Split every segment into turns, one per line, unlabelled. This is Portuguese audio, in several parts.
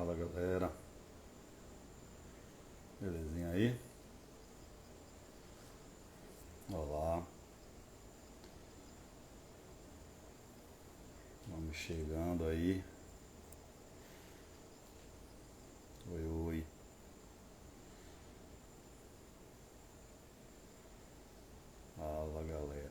Fala galera, belezinha aí? Olá, vamos chegando aí. Oi, oi, fala galera.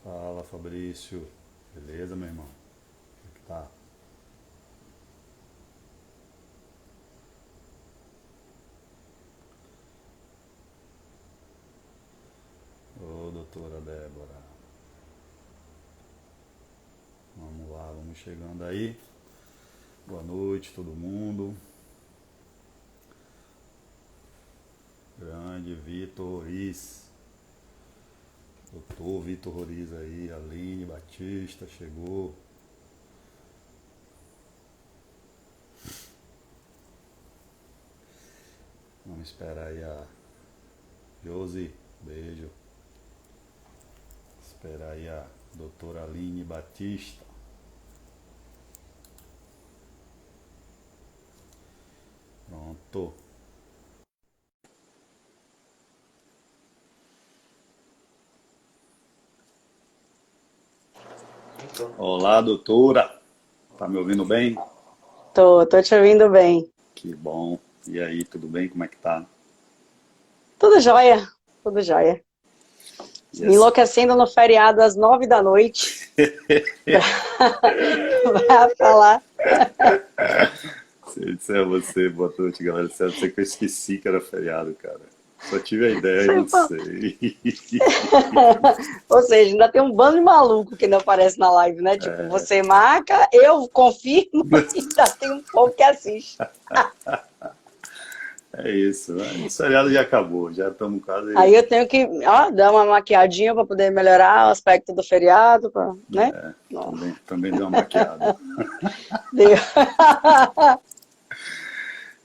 Fala Fabrício, beleza meu irmão? Como é que tá? Ô doutora Débora, vamos lá, vamos chegando aí. Boa noite todo mundo. Grande Vitor Riz, doutor Vitor Roriz aí, Aline Batista chegou. Vamos esperar aí a Josi, beijo. Esperar aí a doutora Aline Batista. Pronto. Olá, doutora. Tá me ouvindo bem?
Tô te ouvindo bem.
Que bom. E aí, tudo bem? Como é que tá?
Tudo jóia, tudo jóia.
Yes.
Enlouquecendo no feriado às 9 da noite pra falar.
Se eu disser a você, boa noite, galera. Se eu disser que eu esqueci que era feriado, cara. Só tive a ideia e não sei.
Ou seja, ainda tem um bando de maluco que não aparece na live, né? Tipo, você marca, eu confirmo e ainda tem um povo que assiste.
É isso, né? O feriado já acabou, já estamos quase.
Aí eu tenho que, ó, dar uma maquiadinha para poder melhorar o aspecto do feriado, né? Não,
Também deu uma maquiada.
deu.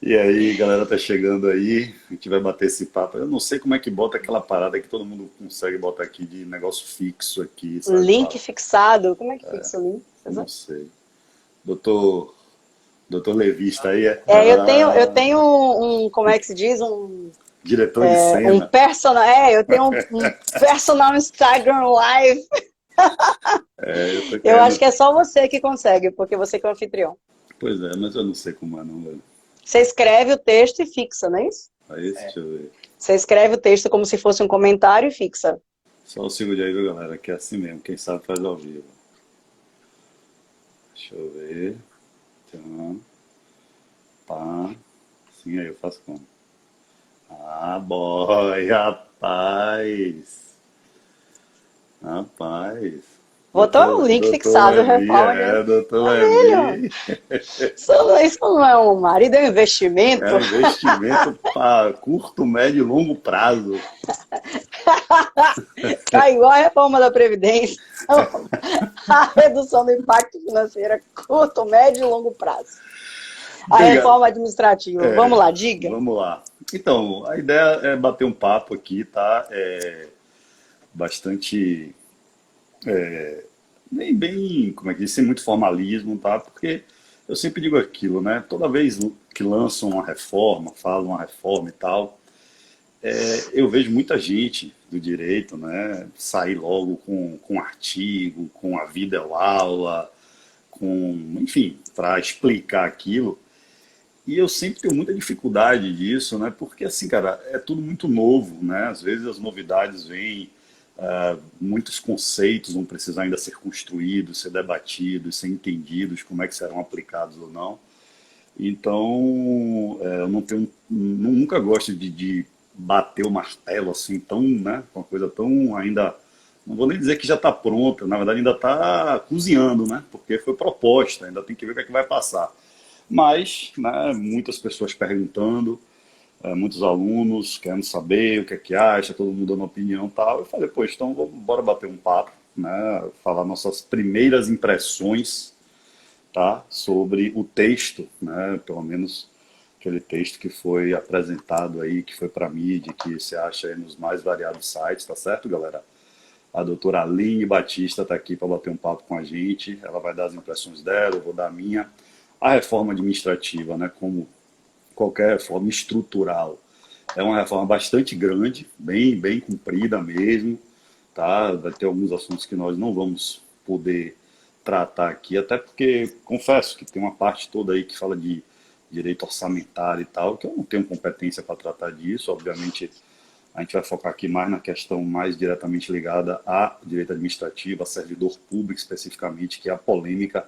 E aí, galera, tá chegando aí, a gente vai bater esse papo. Eu não sei como é que bota aquela parada que todo mundo consegue botar aqui de negócio fixo aqui, sabe?
Link fixado. Como é que fixa o link? Você
Não
sabe?
sei. Doutor, doutor Levi está aí, é?
Eu tenho como é que se diz?
Diretor de
Um
cena.
personal, eu tenho um personal Instagram Live.
É, eu tô
Eu acho
querendo.
que é só você que consegue, porque você que é o anfitrião.
Pois é, mas eu não sei como é não, velho.
Você escreve o texto e fixa, não é isso?
Aí, deixa eu ver.
Você escreve o texto como se fosse um comentário e fixa.
Só o seguro aí, viu, galera, que é assim mesmo, quem sabe faz ao vivo. Deixa eu ver. Tchan, pá. Sim, aí eu faço como? Ah, boy, rapaz. Rapaz.
Botou o link
Doutor
fixado,
Levi,
reforma.
doutor
Família,
Levi.
isso não é um marido, é um
É
investimento.
um investimento para curto, médio e longo prazo.
Tá igual a reforma da Previdência. A redução do impacto financeiro a curto, médio e longo prazo. A
Bem,
reforma administrativa. Vamos lá, diga.
vamos lá. Então, a ideia é bater um papo aqui, tá? Bastante, bem, como é que diz, sem muito formalismo, tá? Porque eu sempre digo aquilo, né? Toda vez que lançam uma reforma, falam uma reforma e tal, eu vejo muita gente do direito, né, sair logo com um artigo, com a vida é aula, enfim, para explicar aquilo. E eu sempre tenho muita dificuldade disso, né, porque assim, cara, é tudo muito novo, né, às vezes as novidades vêm, muitos conceitos vão precisar ainda ser construídos, ser debatidos, ser entendidos, como é que serão aplicados ou não. Então, eu não tenho, nunca gosto de bater o martelo assim, tão, né, uma coisa tão ainda, não vou nem dizer que já está pronta, na verdade ainda está cozinhando, né, porque foi proposta, ainda tem que ver o que é que vai passar. Mas, né, muitas pessoas perguntando, muitos alunos querendo saber o que é que acha, todo mundo dando opinião e tal. Eu falei, pô, então bora bater um papo, né, falar nossas primeiras impressões tá? Sobre o texto, né? Pelo menos aquele texto que foi apresentado aí, que foi para a mídia, que você acha aí nos mais variados sites, tá certo, galera? A doutora Aline Batista está aqui para bater um papo com a gente. Ela vai dar as impressões dela, eu vou dar a minha. A reforma administrativa, né, como qualquer reforma estrutural, é uma reforma bastante grande, bem comprida mesmo. Tá? Vai ter alguns assuntos que nós não vamos poder tratar aqui, até porque, confesso que tem uma parte toda aí que fala de direito orçamentário e tal, que eu não tenho competência para tratar disso. Obviamente, a gente vai focar aqui mais na questão mais diretamente ligada a direito administrativo, a servidor público especificamente, que é a polêmica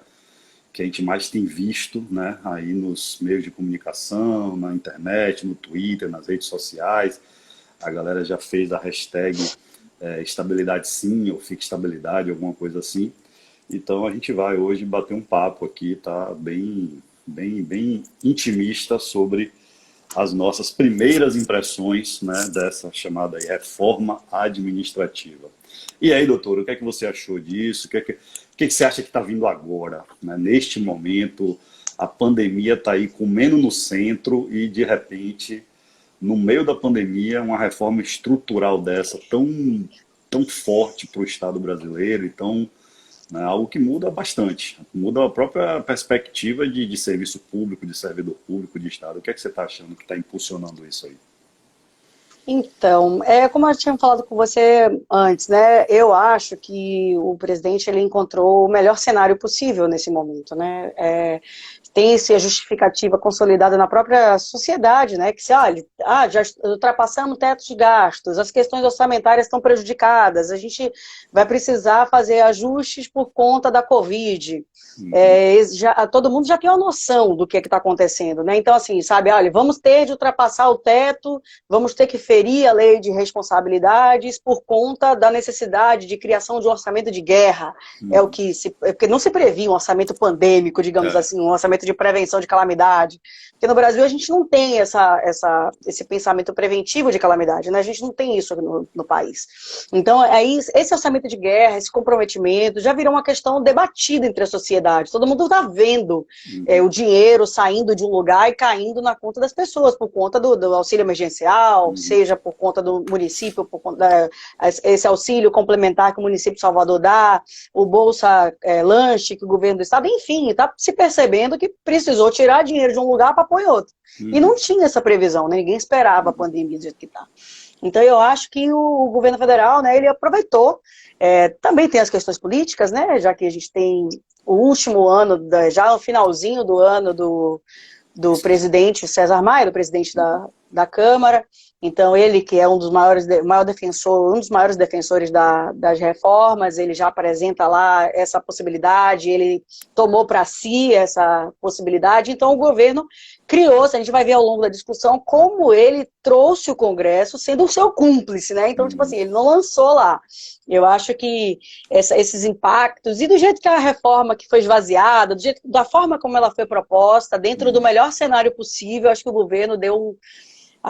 que a gente mais tem visto, né, aí nos meios de comunicação, na internet, no Twitter, nas redes sociais. A galera já fez a hashtag estabilidade sim, ou fica estabilidade, alguma coisa assim. Então a gente vai hoje bater um papo aqui, tá, bem intimista sobre as nossas primeiras impressões, né, dessa chamada aí reforma administrativa. E aí, doutor, o que é que você achou disso? O que você acha que está vindo agora, né? Neste momento, a pandemia está aí comendo no centro e, de repente, no meio da pandemia, uma reforma estrutural dessa tão forte para o Estado brasileiro, então, né, algo que muda bastante, muda a própria perspectiva de serviço público, de servidor público, de Estado. O que é que você está achando que está impulsionando isso aí?
Então, como eu tinha falado com você antes, né? Eu acho que o presidente ele encontrou o melhor cenário possível nesse momento, né? Tem-se a justificativa consolidada na própria sociedade, né? Que se olha, já ultrapassamos o teto de gastos, as questões orçamentárias estão prejudicadas, a gente vai precisar fazer ajustes por conta da Covid. Todo mundo já tem uma noção do que está acontecendo, né? Então, assim, sabe, olha, vamos ter de ultrapassar o teto, vamos ter que ferir a lei de responsabilidades por conta da necessidade de criação de um orçamento de guerra. Porque não se previa um orçamento pandêmico, digamos assim, um orçamento de prevenção de calamidade. Porque no Brasil a gente não tem esse pensamento preventivo de calamidade, né? A gente não tem isso no país. Então, aí, esse orçamento de guerra, esse comprometimento, já virou uma questão debatida entre a sociedade. Todo mundo está vendo o dinheiro saindo de um lugar e caindo na conta das pessoas, por conta do auxílio emergencial, seja por conta do município, por conta esse auxílio complementar que o município de Salvador dá, o Bolsa Lanche que o governo do estado, enfim, está se percebendo que precisou tirar dinheiro de um lugar para pôr em outro. E não tinha essa previsão, né? Ninguém esperava a pandemia do jeito que está. Então eu acho que o governo federal, né, ele aproveitou. Também tem as questões políticas, né? Já que a gente tem o último ano, já no finalzinho do ano do presidente César Maia, do presidente da Câmara. Então, ele que é um dos maiores defensores das reformas, ele já apresenta lá essa possibilidade, ele tomou para si essa possibilidade. Então, o governo criou, a gente vai ver ao longo da discussão, como ele trouxe o Congresso sendo o seu cúmplice, né? Então, tipo assim, ele não lançou lá. Eu acho que esses impactos, e do jeito que a reforma que foi esvaziada, da forma como ela foi proposta, dentro do melhor cenário possível, acho que o governo deu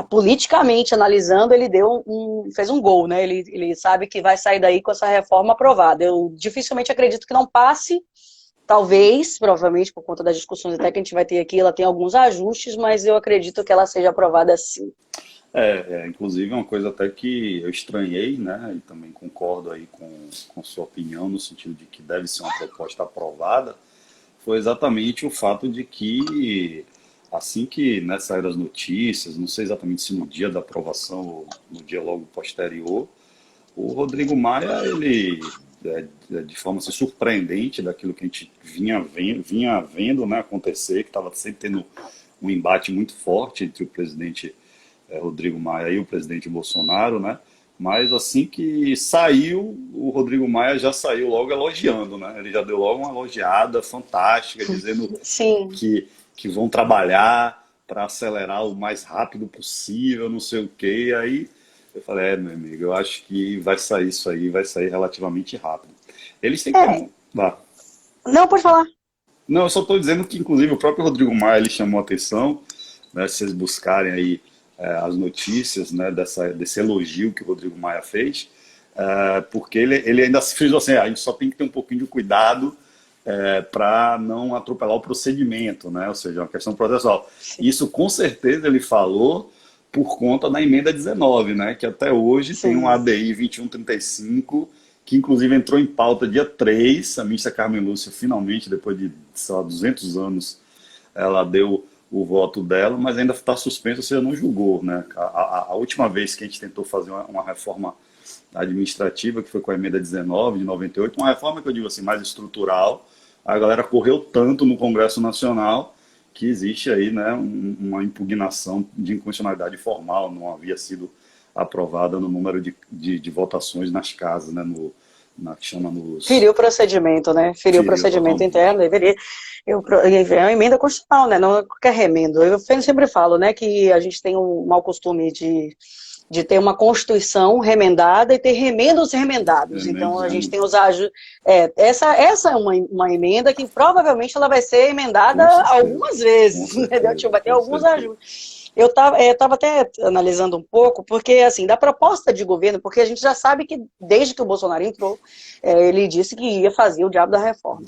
politicamente analisando, ele fez um gol, né? Ele sabe que vai sair daí com essa reforma aprovada. Eu dificilmente acredito que não passe, provavelmente por conta das discussões até que a gente vai ter aqui, ela tem alguns ajustes, mas eu acredito que ela seja aprovada sim.
Inclusive é uma coisa até que eu estranhei, né? E também concordo aí com sua opinião, no sentido de que deve ser uma proposta aprovada, foi exatamente o fato de que assim que, né, saíram as notícias, não sei exatamente se no dia da aprovação ou no dia logo posterior, o Rodrigo Maia, ele, de forma assim, surpreendente daquilo que a gente vinha vendo, né, acontecer, que estava sempre tendo um embate muito forte entre o presidente Rodrigo Maia e o presidente Bolsonaro, né? Mas assim que saiu, o Rodrigo Maia já saiu logo elogiando, né? Ele já deu logo uma elogiada fantástica, dizendo que vão trabalhar para acelerar o mais rápido possível, não sei o quê. E aí eu falei, meu amigo, eu acho que vai sair isso aí, vai sair relativamente rápido. Eles têm que...
Não, pode falar.
Não, eu só estou dizendo que, inclusive, o próprio Rodrigo Maia, ele chamou a atenção, né, se vocês buscarem aí as notícias, né, desse elogio que o Rodrigo Maia fez, porque ele ainda fez assim, a gente só tem que ter um pouquinho de cuidado para não atropelar o procedimento, né? Ou seja, uma questão processual. Isso, com certeza, ele falou por conta da emenda 19, né? Que até hoje tem um
Sim.
ADI 2135, que inclusive entrou em pauta dia 3. A ministra Carmen Lúcia, finalmente, depois de, sei lá, 200 anos, ela deu o voto dela, mas ainda está suspenso, ou seja, não julgou, né? A última vez que a gente tentou fazer uma reforma administrativa, que foi com a emenda 19, de 98, uma reforma que eu digo assim, mais estrutural, a galera correu tanto no Congresso Nacional que existe aí, né, uma impugnação de inconstitucionalidade formal, não havia sido aprovada no número de votações nas casas, né, que chama nos...
Feriu o procedimento, né? Feriu o procedimento
totalmente.
interno, deveria... É uma emenda constitucional, né? Não é qualquer remendo. Eu sempre falo, né, que a gente tem um mau costume de ter uma Constituição remendada e ter remendos remendados. Então, a gente tem os ajustes... essa é uma emenda que provavelmente ela vai ser emendada algumas vezes, entendeu? Tipo, vai ter alguns ajustes. Eu estava até analisando um pouco, porque, assim, da proposta de governo, porque a gente já sabe que, desde que o Bolsonaro entrou, ele disse que ia fazer o diabo da reforma.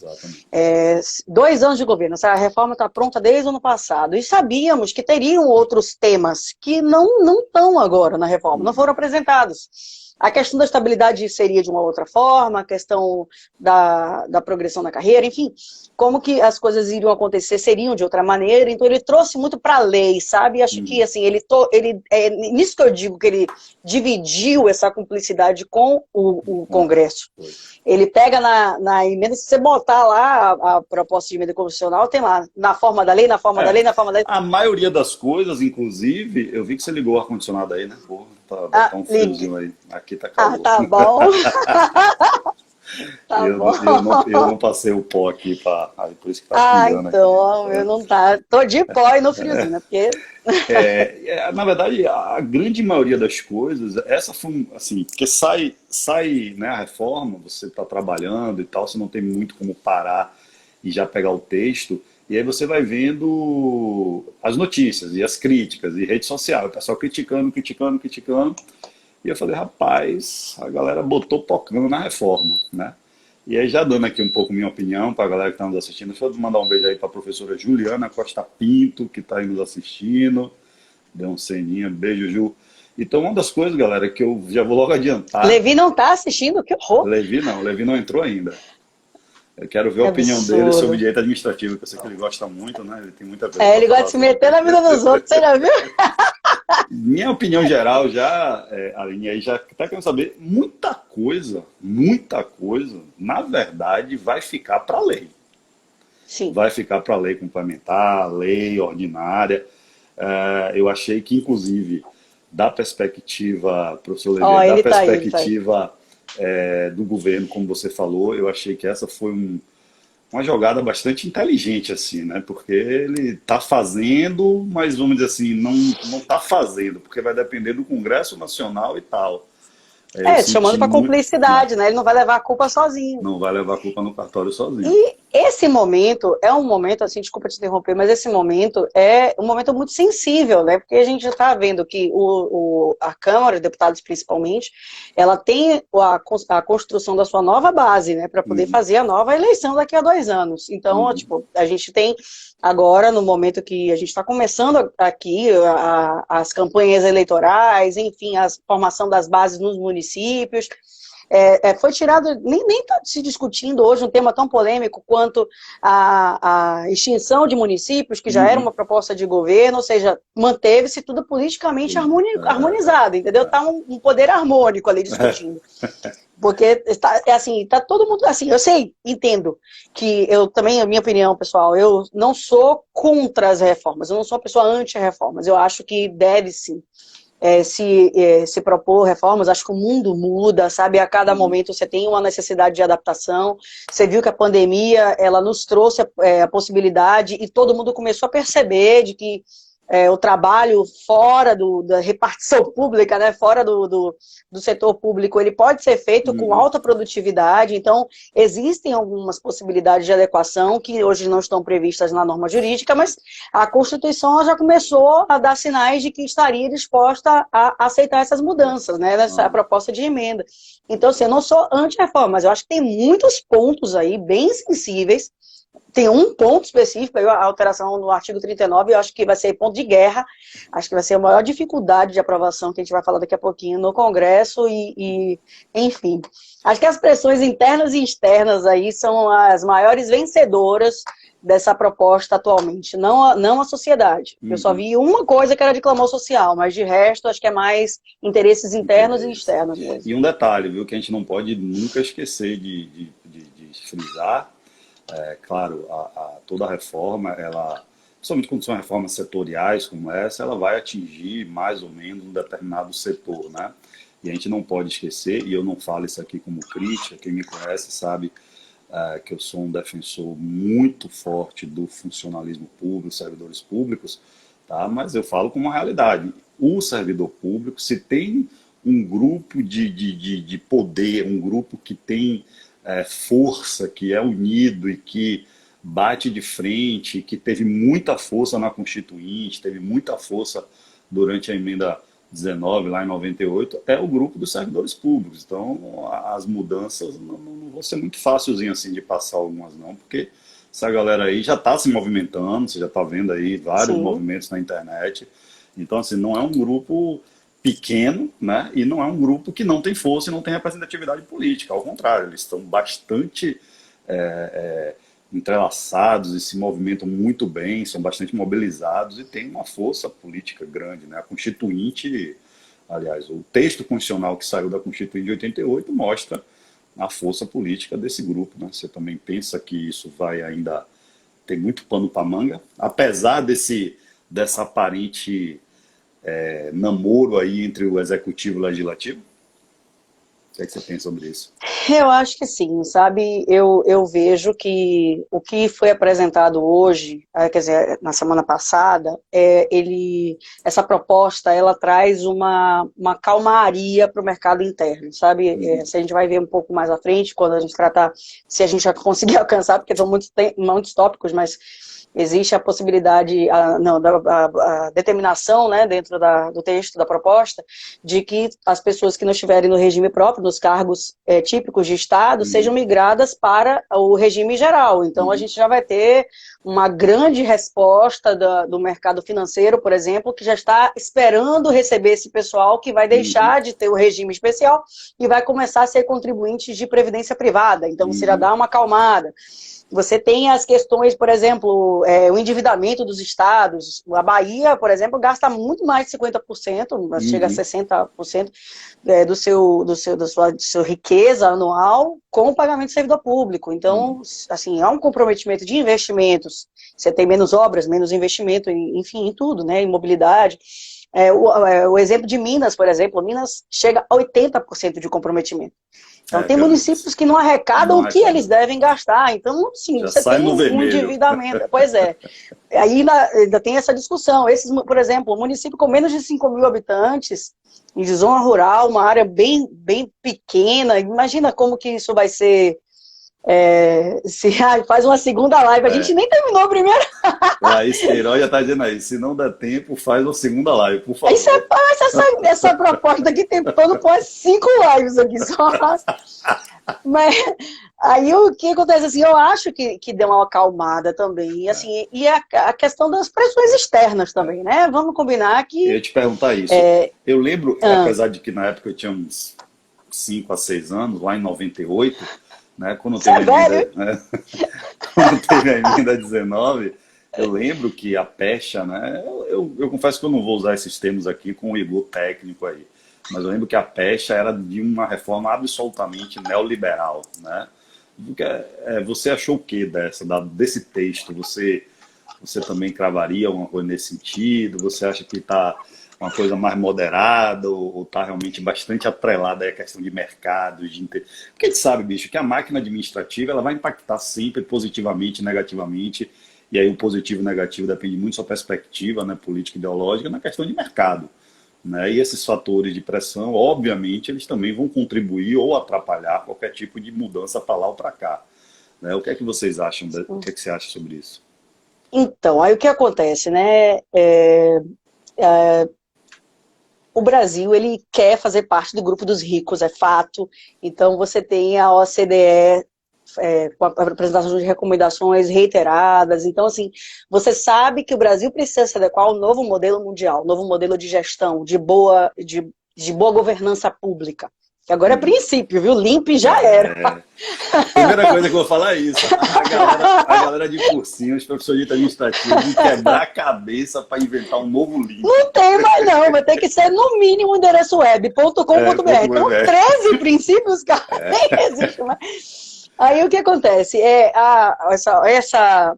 2 anos de governo, essa reforma está pronta desde o ano passado, e sabíamos que teriam outros temas que não estão agora na reforma, não foram apresentados. A questão da estabilidade seria de uma outra forma, a questão da progressão na carreira, enfim, como que as coisas iriam acontecer seriam de outra maneira, então ele trouxe muito para a lei, sabe? Acho que, assim, nisso que eu digo que ele dividiu essa cumplicidade com o Congresso. Ele pega na emenda, se você botar lá a proposta de emenda constitucional, tem lá, na forma da lei, na forma da lei, na forma da lei.
A maioria das coisas, inclusive, eu vi que você ligou o ar-condicionado aí, né? Porra, tá um friozinho aí. Aqui tá calor.
Tá bom.
Eu não passei o pó aqui, por isso que tá pingando
então,
aqui.
eu não tá. Tô de pó e no friozinho, né? Porque...
na verdade, a grande maioria das coisas, essa foi, assim, porque sai, né, a reforma, você está trabalhando e tal, você não tem muito como parar e já pegar o texto, e aí você vai vendo as notícias e as críticas, e rede social, o pessoal criticando, e eu falei, rapaz, a galera botou pocando na reforma, né? E aí, já dando aqui um pouco minha opinião para a galera que está nos assistindo, deixa eu mandar um beijo aí para a professora Juliana Costa Pinto, que está aí nos assistindo. Deu um ceninha, beijo, Ju. Então, uma das coisas, galera, que eu já vou logo adiantar...
Levi não está assistindo? Que horror!
Levi não entrou ainda. Eu quero ver a opinião dele sobre direito administrativo, que eu sei que ele gosta muito, né? Ele tem muita vez.
Ele gosta de se meter na vida dos outros, você já viu?
Minha opinião geral já, Aline, aí já até quero saber, muita coisa, na verdade, vai ficar para a lei.
Sim.
Vai ficar para a lei complementar, lei ordinária. Eu achei que, inclusive, da perspectiva, professor Levi, da perspectiva do governo, como você falou, eu achei que essa foi uma jogada bastante inteligente, assim, né? Porque ele está fazendo, mas vamos dizer assim, não está fazendo, porque vai depender do Congresso Nacional e tal.
Chamando para cumplicidade, né? Ele não vai levar a culpa sozinho.
Não vai levar a culpa no cartório sozinho.
E esse momento é um momento, assim, desculpa te interromper, mas esse momento é um momento muito sensível, né? Porque a gente já está vendo que a Câmara de Deputados, principalmente, ela tem a construção da sua nova base, né? Para poder fazer a nova eleição daqui a 2 anos. Então, tipo, a gente tem agora, no momento que a gente está começando aqui, as campanhas eleitorais, enfim, a formação das bases nos municípios, foi tirado, nem está se discutindo hoje um tema tão polêmico quanto a extinção de municípios, que já era uma proposta de governo, ou seja, manteve-se tudo politicamente harmonizado, entendeu? Está um poder harmônico ali discutindo. Porque tá todo mundo, assim, eu sei, entendo, que eu também, a minha opinião, pessoal, eu não sou contra as reformas, eu não sou uma pessoa anti-reformas, eu acho que deve sim se propor reformas, acho que o mundo muda, sabe, a cada momento você tem uma necessidade de adaptação, você viu que a pandemia, ela nos trouxe a possibilidade e todo mundo começou a perceber de que o trabalho fora da repartição pública, né, fora do setor público, ele pode ser feito com alta produtividade. Então, existem algumas possibilidades de adequação que hoje não estão previstas na norma jurídica, mas a Constituição já começou a dar sinais de que estaria disposta a aceitar essas mudanças, né, nessa proposta de emenda. Então, assim, eu não sou anti-reforma, mas eu acho que tem muitos pontos aí bem sensíveis. Tem um ponto específico, a alteração no artigo 39, eu acho que vai ser ponto de guerra, acho que vai ser a maior dificuldade de aprovação que a gente vai falar daqui a pouquinho no Congresso enfim. Acho que as pressões internas e externas aí são as maiores vencedoras dessa proposta atualmente, não a sociedade. Eu só vi uma coisa que era de clamor social, mas de resto acho que é mais interesses internos e externos mesmo.
E um detalhe, viu, que a gente não pode nunca esquecer de frisar. Claro, toda a reforma, principalmente quando são reformas setoriais como essa, ela vai atingir mais ou menos um determinado setor, né? E a gente não pode esquecer, e eu não falo isso aqui como crítica, quem me conhece sabe que eu sou um defensor muito forte do funcionalismo público, servidores públicos, tá? Mas eu falo com uma realidade. O servidor público, se tem um grupo de poder, um grupo que tem força, que é unido e que bate de frente, que teve muita força na Constituinte, teve muita força durante a emenda 19, lá em 98, é o grupo dos servidores públicos. Então, as mudanças não vão ser muito fácilzinho assim de passar algumas não, porque essa galera aí já está se movimentando, você já está vendo aí vários movimentos na internet. Então, assim, não é um grupo pequeno, né? E não é um grupo que não tem força e não tem representatividade política. Ao contrário, eles estão bastante entrelaçados e se movimentam muito bem, são bastante mobilizados e têm uma força política grande, né? A Constituinte, aliás, o texto constitucional que saiu da Constituinte de 88 mostra a força política desse grupo, né? Você também pensa que isso vai ainda ter muito pano para manga, apesar dessa aparente namoro aí entre o executivo e o legislativo? O que é que você pensa sobre isso?
Eu acho que sim, sabe? Eu vejo que o que foi apresentado hoje, quer dizer, na semana passada, essa proposta, ela traz uma calmaria para o mercado interno, sabe? Se a gente vai ver um pouco mais à frente, quando a gente tratar, se a gente já conseguir alcançar, porque são muitos tópicos, mas existe a possibilidade, a determinação, né, dentro do texto da proposta, de que as pessoas que não estiverem no regime próprio, nos cargos típicos de Estado, sejam migradas para o regime geral. Então, a gente já vai ter uma grande resposta do mercado financeiro, por exemplo, que já está esperando receber esse pessoal que vai deixar de ter o regime especial e vai começar a ser contribuinte de previdência privada. Então, você já dá uma acalmada. Você tem as questões, por exemplo, o endividamento dos estados. A Bahia, por exemplo, gasta muito mais de 50%, chega a 60% da sua riqueza anual com o pagamento de servidor público. Então, assim, há um comprometimento de investimentos. Você tem menos obras, menos investimento, enfim, em tudo, né? Em mobilidade. O exemplo de Minas, por exemplo, Minas chega a 80% de comprometimento. Então, tem municípios que não arrecadam o que eles devem gastar. Então, sim, você tem um endividamento. Pois é. Aí ainda tem essa discussão. Por exemplo, um município com menos de 5.000 habitantes, em zona rural, uma área bem, bem pequena, imagina como que isso vai ser. Faz uma segunda live, a gente nem terminou a primeira.
Laís Queiroz já está dizendo aí, se não der tempo, faz uma segunda live, por favor.
Essa proposta aqui tem todo com 5 lives aqui só. Mas aí o que acontece, assim, eu acho que deu uma acalmada também, assim, e a questão das pressões externas também, né? Vamos combinar que...
Eu ia te perguntar isso. Eu lembro, apesar de que na época eu tinha uns 5 a 6 anos, lá em 98, né, quando teve a emenda 19, eu lembro que a pecha, né, eu confesso que eu não vou usar esses termos aqui com o rigor técnico aí, mas eu lembro que a pecha era de uma reforma absolutamente neoliberal, né? Você achou o que desse texto? Você também cravaria alguma coisa nesse sentido? Você acha que está uma coisa mais moderada ou está realmente bastante atrelada à questão de mercado? Porque a gente sabe, bicho, que a máquina administrativa ela vai impactar sempre positivamente, negativamente E aí o positivo e o negativo depende muito da sua perspectiva, né, política e ideológica na questão de mercado. Né? E esses fatores de pressão, obviamente, eles também vão contribuir ou atrapalhar qualquer tipo de mudança para lá ou para cá. Né? O que é que vocês acham? O que é que você acha sobre isso?
Então, aí o que acontece, né? O Brasil, ele quer fazer parte do grupo dos ricos, é fato. Então, você tem a OCDE com a apresentação de recomendações reiteradas. Então, assim, você sabe que o Brasil precisa se adequar ao novo modelo mundial, novo modelo de gestão, de boa governança pública. Que agora é princípio, viu? Limpe já era.
Primeira coisa que eu vou falar é isso. A galera de cursinho, os professores de administrativo, vão quebrar a cabeça para inventar um novo livro.
Não tem mais não, vai ter que ser no mínimo endereço web.com.br. Então, 13 princípios, cara, nem existe mais. Aí o que acontece? Essa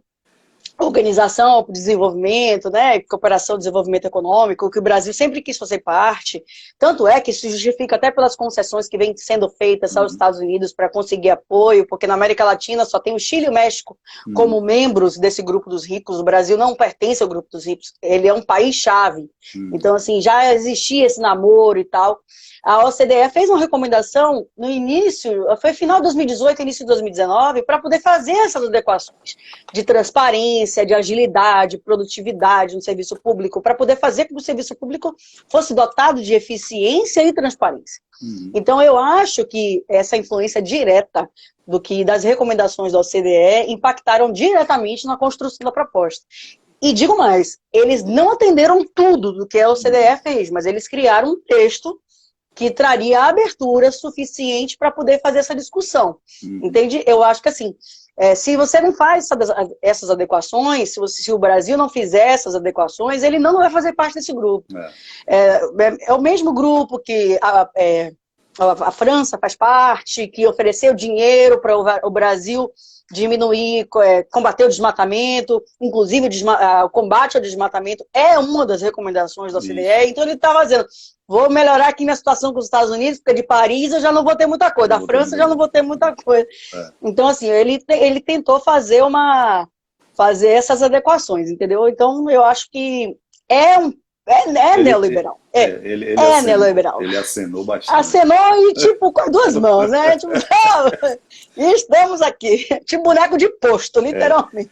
organização para o desenvolvimento, né, cooperação e desenvolvimento econômico, que o Brasil sempre quis fazer parte, tanto é que isso justifica até pelas concessões que vêm sendo feitas aos Estados Unidos para conseguir apoio, porque na América Latina só tem o Chile e o México como membros desse grupo dos ricos. O Brasil não pertence ao grupo dos ricos, ele é um país-chave. Então, assim, já existia esse namoro e tal. A OCDE fez uma recomendação no início, foi final de 2018, início de 2019, para poder fazer essas adequações de transparência, de agilidade, produtividade no serviço público, para poder fazer com que o serviço público fosse dotado de eficiência e transparência. Então, eu acho que essa influência direta das recomendações da OCDE impactaram diretamente na construção da proposta. E digo mais, eles não atenderam tudo do que a OCDE fez, mas eles criaram um texto que traria abertura suficiente para poder fazer essa discussão. Entende? Eu acho que assim, se você não faz essas adequações, se o Brasil não fizer essas adequações, ele não vai fazer parte desse grupo. É o mesmo grupo que a França faz parte, que ofereceu dinheiro para o Brasil diminuir, combater o desmatamento, inclusive o combate ao desmatamento é uma das recomendações da OCDE. Então ele estava dizendo, vou melhorar aqui minha situação com os Estados Unidos, porque de Paris eu já não vou ter muita coisa, da França eu já não vou ter muita coisa. Então, assim, ele tentou fazer essas adequações, entendeu? Então, eu acho que é neoliberal.
Ele
neoliberal.
Ele acenou bastante.
Acenou e, tipo, com as duas mãos, né? Tipo, estamos aqui. Tipo boneco de posto, literalmente.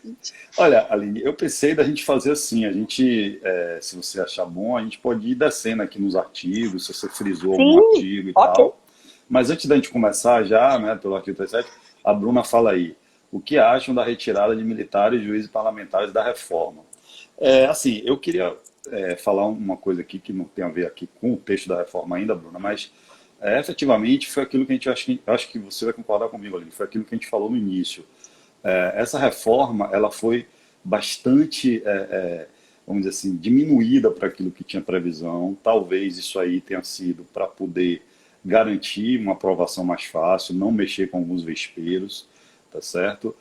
Olha, Aline, eu pensei da gente fazer assim, a gente, se você achar bom, a gente pode ir descendo aqui nos artigos, se você frisou algum artigo e tal. Mas antes da gente começar já, né, pelo artigo 37, a Bruna fala aí, o que acham da retirada de militares, juízes e parlamentares da reforma? Assim, eu queria falar uma coisa aqui que não tem a ver aqui com o texto da reforma ainda, Bruna, mas efetivamente foi aquilo que a gente, acho que você vai concordar comigo, Aline, foi aquilo que a gente falou no início. Essa reforma, ela foi bastante, vamos dizer assim, diminuída para aquilo que tinha previsão. Talvez isso aí tenha sido para poder garantir uma aprovação mais fácil, não mexer com alguns vesperos, tá certo?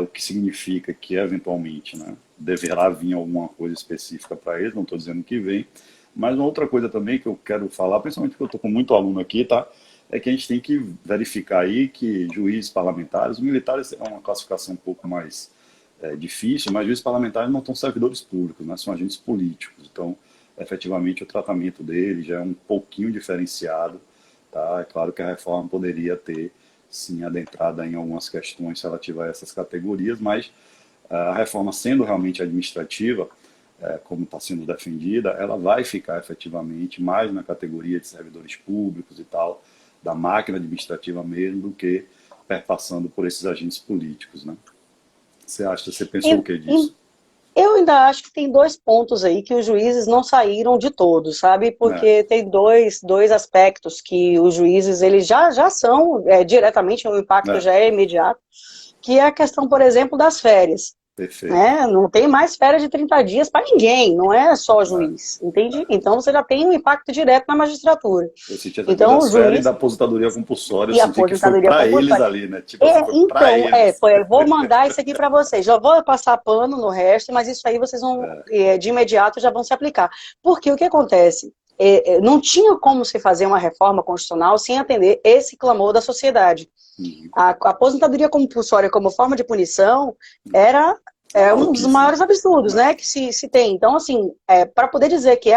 O que significa que, eventualmente, né, deverá vir alguma coisa específica para eles, não estou dizendo que vem, mas uma outra coisa também que eu quero falar, principalmente porque eu estou com muito aluno aqui, tá? É que a gente tem que verificar aí que juízes parlamentares, os militares é uma classificação um pouco mais difícil, mas juízes parlamentares não são servidores públicos, né? São agentes políticos, então, efetivamente, o tratamento deles já é um pouquinho diferenciado, tá? É claro que a reforma poderia ter, sim, adentrada em algumas questões relativas a essas categorias, mas a reforma sendo realmente administrativa, como está sendo defendida, ela vai ficar efetivamente mais na categoria de servidores públicos e tal, da máquina administrativa mesmo, do que perpassando por esses agentes políticos, né? Você pensou o que disso?
Eu ainda acho que tem dois pontos aí que os juízes não saíram de todos, sabe? Porque tem dois aspectos que os juízes, eles já são diretamente, o impacto já é imediato, que é a questão, por exemplo, das férias.
Perfeito.
Não tem mais férias de 30 dias para ninguém, não é só o juiz, entende? Então você já tem um impacto direto na magistratura.
Eu senti essa então, das férias e da aposentadoria compulsória, eu senti que foi para eles ali, né? Tipo,
eu vou mandar isso aqui para vocês, já vou passar pano no resto, mas isso aí vocês vão, de imediato, já vão se aplicar. Porque o que acontece? Não tinha como se fazer uma reforma constitucional sem atender esse clamor da sociedade. A aposentadoria compulsória como forma de punição era É um dos
Maluquice,
maiores absurdos,
né?
né, que se tem. Então, assim, para poder dizer que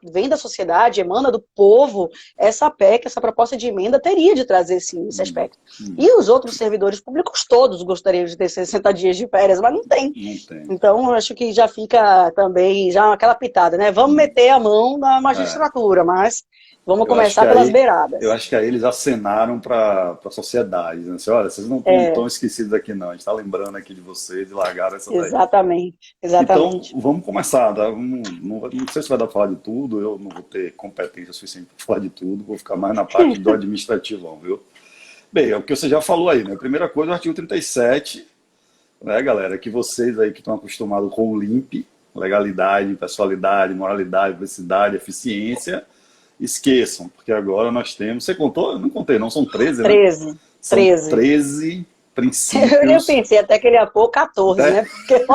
vem da sociedade, emana do povo, essa PEC, essa proposta de emenda, teria de trazer, sim, esse
Hum,
aspecto.
hum,
E os outros servidores públicos todos gostariam de ter 60 dias de férias, mas não tem.
não tem.
Então, eu acho que já fica também já aquela pitada, né? Vamos
Hum,
meter a mão na
é.
magistratura, mas vamos
Eu acho que
começar pelas
aí, eu
beiradas.
acho que aí eles acenaram para a sociedade, né? Assim, olha, vocês não estão
É,
tão esquecidos aqui não, a gente está lembrando aqui de vocês e largaram essa daí.
exatamente,
Então,
exatamente.
vamos começar, tá? Não sei se vai dar para falar de tudo, eu não vou ter competência suficiente para falar de tudo, vou ficar mais na parte do administrativão, viu? Bem, é o que você já falou aí, né? Primeira coisa, o artigo 37, né, galera, que vocês aí que estão acostumados com o LIMP, legalidade, impessoalidade, moralidade, publicidade, eficiência, esqueçam, porque agora nós temos. Você contou? Eu não contei, não, são 13, né?
13,
São
13.
13
Eu
princípios.
pensei até que ele ia pôr 14,
Né?
né? Porque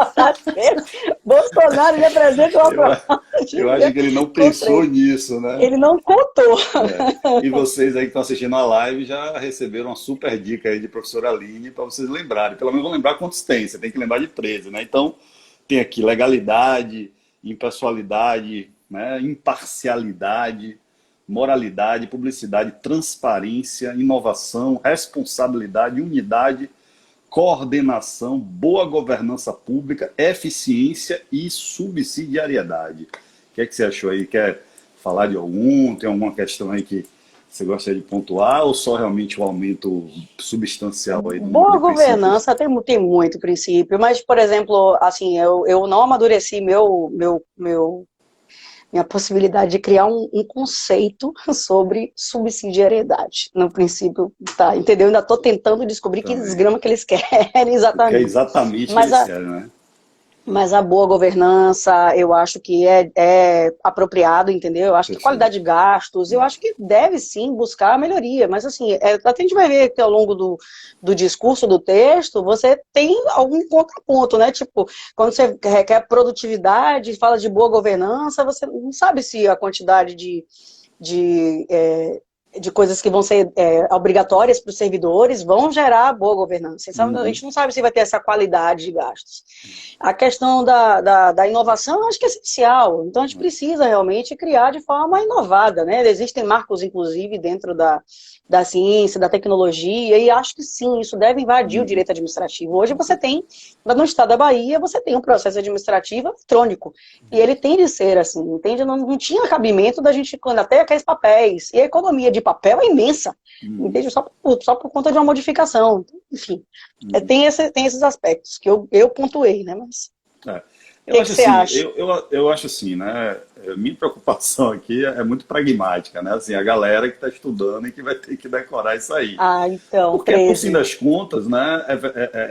Bolsonaro representa uma
Eu,
proposta de
eu acho que ele não
com
pensou
13.
nisso, né?
Ele não contou.
É. E vocês aí que estão assistindo a live já receberam uma super dica aí de professora Aline para vocês lembrarem. Pelo menos vão lembrar quantos tem, você tem que lembrar de 13, né? Então, tem aqui legalidade, impessoalidade, né? Imparcialidade, moralidade, publicidade, transparência, inovação, responsabilidade, unidade, coordenação, boa governança pública, eficiência e subsidiariedade. O que é que você achou aí? Quer falar de algum? Tem alguma questão aí que você gostaria de pontuar ou só realmente o aumento substancial aí do número
Boa
de princípios?
governança tem muito princípio, mas, por exemplo, assim, eu não amadureci minha possibilidade de criar um conceito sobre subsidiariedade. No princípio, tá, entendeu? Ainda estou tentando descobrir que
Também.
desgrama que eles querem
O que é
exatamente.
exatamente que
Mas
eles
a,
querem, né?
Mas a boa governança, eu acho que é apropriado, entendeu? Eu acho que qualidade
Perfeito.
de gastos, eu acho que deve sim buscar a melhoria. Mas assim, até a gente vai ver que ao longo do discurso, do texto, você tem algum contraponto, né? Tipo, quando você requer produtividade, fala de boa governança, você não sabe se a quantidade de, de coisas que vão ser obrigatórias para os servidores vão gerar boa governança. Então, a
Uhum.
gente não sabe se vai ter essa qualidade de gastos. A questão da inovação, eu acho que é essencial. Então, a gente precisa realmente criar de forma inovada, né? Existem marcos, inclusive, dentro da ciência, da tecnologia, e acho que sim, isso deve invadir o
Uhum.
direito administrativo. Hoje
Com
você
certeza.
tem, no estado da Bahia, você tem um processo administrativo eletrônico, e ele tem de ser assim, entende? Não tinha cabimento da gente, quando até aqueles papéis, e a economia de papel é imensa,
Uhum.
entende? Só por conta de uma modificação. Então, enfim,
Uhum.
tem esses aspectos que eu pontuei, né? Mas
É.
o
Eu
que
acho
você
assim,
acha?
eu acho assim, né? Minha preocupação aqui é muito pragmática, né? Assim, a galera que está estudando e que vai ter que decorar isso aí.
Ah, então,
Porque, por fim
13.
das contas, né,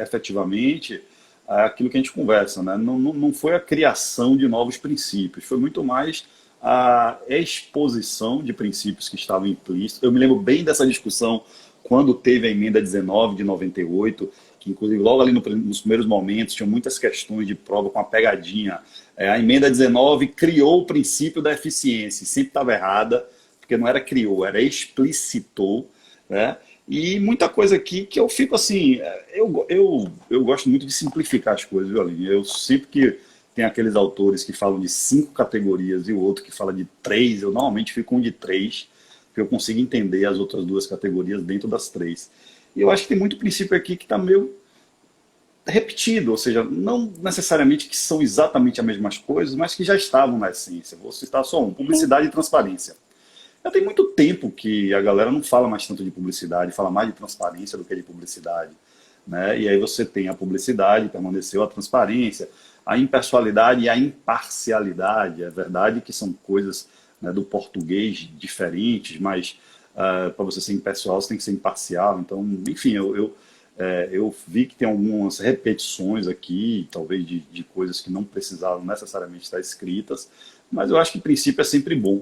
efetivamente, é aquilo que a gente conversa, né? Não foi a criação de novos princípios, foi muito mais a exposição de princípios que estavam implícitos. Eu me lembro bem dessa discussão quando teve a emenda 19 de 98, que inclusive logo ali nos primeiros momentos tinham muitas questões de prova com a pegadinha. A emenda 19 criou o princípio da eficiência, e sempre estava errada, porque não era criou, era explicitou, né? E muita coisa aqui que eu fico assim, eu gosto muito de simplificar as coisas, viu, Aline? Eu sempre que tem aqueles autores que falam de 5 categorias e o outro que fala de 3, eu normalmente fico um de 3, porque eu consigo entender as outras 2 categorias dentro das 3. E eu acho que tem muito princípio aqui que está meio repetido, ou seja, não necessariamente que são exatamente as mesmas coisas, mas que já estavam na essência. Vou citar só um, publicidade e transparência. Já tem muito tempo que a galera não fala mais tanto de publicidade, fala mais de transparência do que de publicidade, né? E aí você tem a publicidade, permaneceu a transparência, a impessoalidade e a imparcialidade. É verdade que são coisas, né, do português diferentes, mas para você ser impessoal você tem que ser imparcial. Então, enfim, eu vi que tem algumas repetições aqui, talvez de coisas que não precisavam necessariamente estar escritas, mas eu acho que o princípio é sempre bom,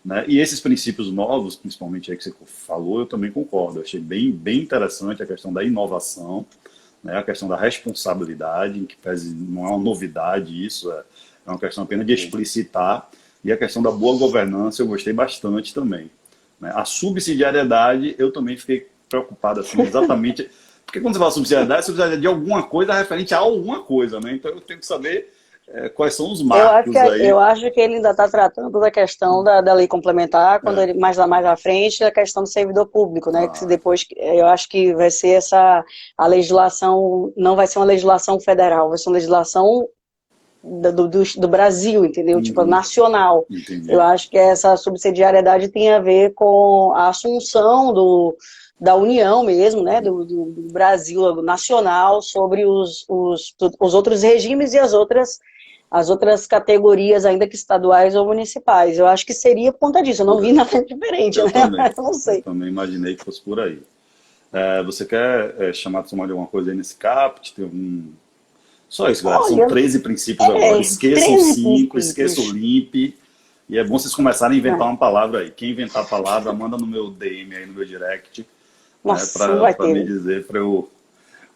né? E esses princípios novos, principalmente aí que você falou, eu também concordo. Eu achei bem interessante a questão da inovação, né? A questão da responsabilidade, em que não é uma novidade isso, é uma questão apenas de explicitar, e a questão da boa governança eu gostei bastante também, né? A subsidiariedade eu também fiquei preocupado assim, exatamente Porque quando você fala subsidiariedade de alguma coisa referente a alguma coisa, né? Então eu tenho que saber quais são os marcos aí.
Eu acho que ele ainda está tratando da questão da lei complementar, quando ele, mais à frente, a questão do servidor público, né? Que depois, eu acho que vai ser a legislação, não vai ser uma legislação federal, vai ser uma legislação do Brasil, entendeu? Tipo, nacional.
Entendi.
Eu acho que essa subsidiariedade tem a ver com a assunção da União mesmo, né, do Brasil nacional sobre os outros regimes e as outras categorias, ainda que estaduais ou municipais. Eu acho que seria por conta disso. Eu não vi nada diferente, né?
Também,
eu não sei.
Eu também imaginei que fosse por aí. Você quer chamar a atenção de alguma coisa aí nesse caput? Tem algum... Só isso, galera. São 13 princípios agora. Esqueçam 5, esqueçam o LIMP. E é bom vocês começarem a inventar uma palavra aí. Quem inventar a palavra, manda no meu DM aí, no meu direct. Para me dizer, para eu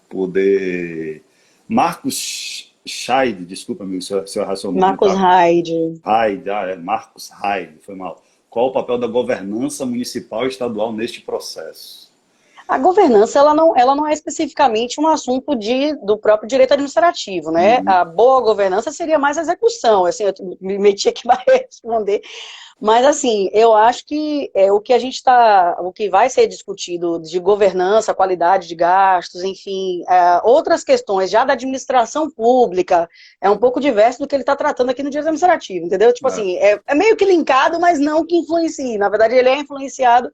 poder... Marcos Scheid, desculpa, amigo, seu racional.
Marcos Haid.
Marcos Haid, foi mal. Qual o papel da governança municipal e estadual neste processo?
A governança, ela não é especificamente um assunto do próprio direito administrativo, né? A boa governança seria mais a execução, assim, eu me meti aqui para responder. Mas, assim, eu acho que o que vai ser discutido de governança, qualidade de gastos, enfim, outras questões já da administração pública, é um pouco diverso do que ele está tratando aqui no direito administrativo, entendeu? Tipo assim, é meio que linkado, mas não que influencie. Na verdade, ele é influenciado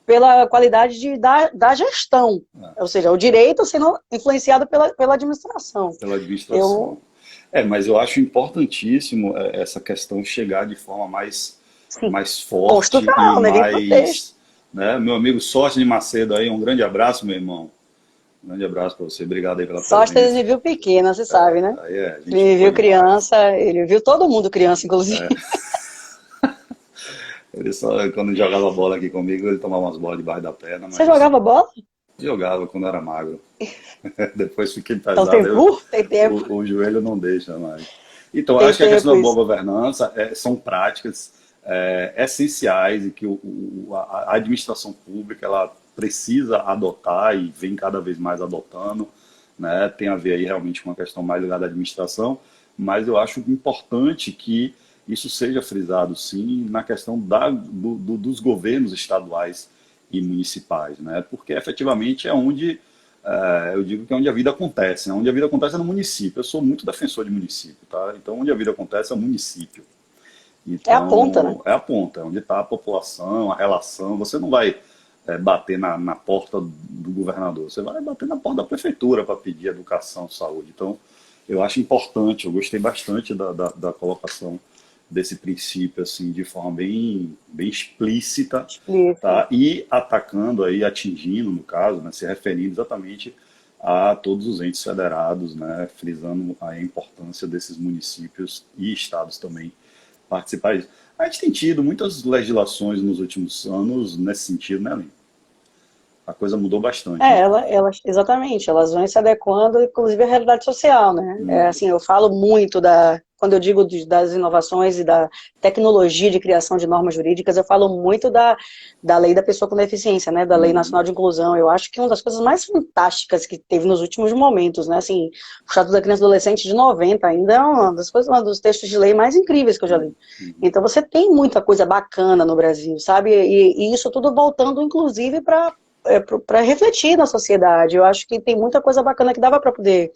pela qualidade da gestão, ou seja, o direito sendo influenciado pela administração.
Pela administração. Mas eu acho importantíssimo essa questão chegar de forma mais forte e mais... Né? Meu amigo Sóstenes Macedo aí, um grande abraço, meu irmão. Um grande abraço para você, obrigado aí pela presença.
Sóstenes me viu pequena, você sabe, né? Ele me viu criança, ele viu todo mundo criança, inclusive.
Ele só, quando jogava bola aqui comigo, ele tomava umas bolas debaixo da perna. Mas
você jogava bola?
Jogava quando era magro. Depois fiquei pesado.
Então tem tempo.
O joelho não deixa mais. Então, acho que a questão da boa governança são práticas essenciais e que a administração pública ela precisa adotar e vem cada vez mais adotando, né? Tem a ver aí realmente com uma questão mais ligada à administração, mas eu acho importante que isso seja frisado, sim, na questão dos governos estaduais e municipais, né? Porque efetivamente é onde, eu digo que é onde a vida acontece, né? Onde a vida acontece é no município. Eu sou muito defensor de município, tá? Então, onde a vida acontece é o município. Então,
é a ponta, né?
É a ponta, é onde está a população, a relação. Você não vai bater na porta do governador, você vai bater na porta da prefeitura para pedir educação, saúde. Então, eu acho importante, eu gostei bastante da colocação desse princípio, assim, de forma bem explícita, tá? E atacando aí, atingindo, no caso, né, se referindo exatamente a todos os entes federados, né, frisando a importância desses municípios e estados também participarem disso. A gente tem tido muitas legislações nos últimos anos nesse sentido, né, Aline? A coisa mudou bastante.
Né? Exatamente, elas vão se adequando, inclusive, à realidade social, né? Assim, eu falo muito quando eu digo das inovações e da tecnologia de criação de normas jurídicas, eu falo muito da lei da pessoa com deficiência, né? Da Lei Nacional de Inclusão. Eu acho que uma das coisas mais fantásticas que teve nos últimos momentos, né? Assim, o Estatuto da Criança e do Adolescente de 90 ainda é um dos textos de lei mais incríveis que eu já li. Então você tem muita coisa bacana no Brasil, sabe? E isso tudo voltando, inclusive, para refletir na sociedade. Eu acho que tem muita coisa bacana que dava para poder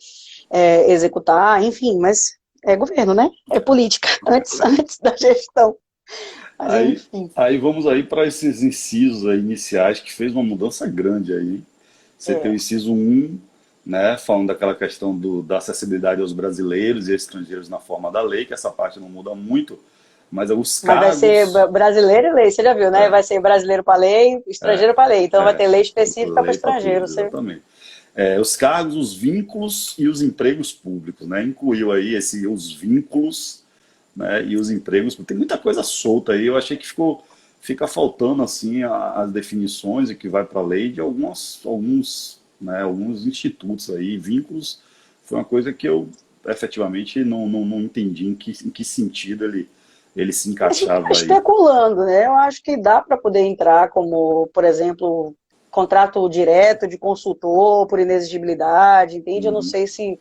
executar, enfim, mas é governo, né? É política, antes da gestão. Mas,
aí vamos aí para esses incisos aí iniciais, que fez uma mudança grande aí. Você tem o inciso 1, né, falando daquela questão da acessibilidade aos brasileiros e estrangeiros na forma da lei, que essa parte não muda muito, mas os cargos...
Mas vai ser brasileiro e lei, você já viu, né? Vai ser brasileiro para lei, estrangeiro para lei. Então vai ter lei específica para estrangeiro.
Exatamente. Os cargos, os vínculos e os empregos públicos, né? Incluiu aí os vínculos, né, e os empregos. Tem muita coisa solta aí. Eu achei que fica faltando assim as definições e que vai para a lei de alguns institutos aí. Vínculos foi uma coisa que eu efetivamente não entendi em que sentido ele se encaixava aí.
Especulando, né? Eu acho que dá para poder entrar como, por exemplo, contrato direto de consultor por inexigibilidade, entende? Eu não sei se...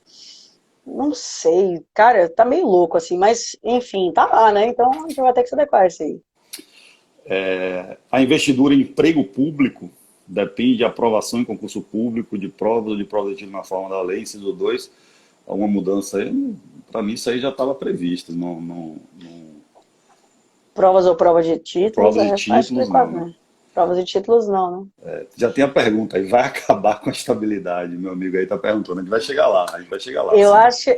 Não sei, cara, tá meio louco assim, mas enfim, tá lá, né? Então a gente vai ter que se adequar a isso aí.
A investidura em emprego público depende de aprovação em concurso público, de provas ou de provas de na forma da lei, inciso 2. Alguma mudança aí, para mim isso aí já estava previsto.
Provas ou provas de títulos,
Provas de
acho que
títulos não,
quase,
né?
né? Provas de títulos não, né?
Já tem a pergunta aí, vai acabar com a estabilidade? Meu amigo aí está perguntando, a gente vai chegar lá,
Eu
sim.
acho,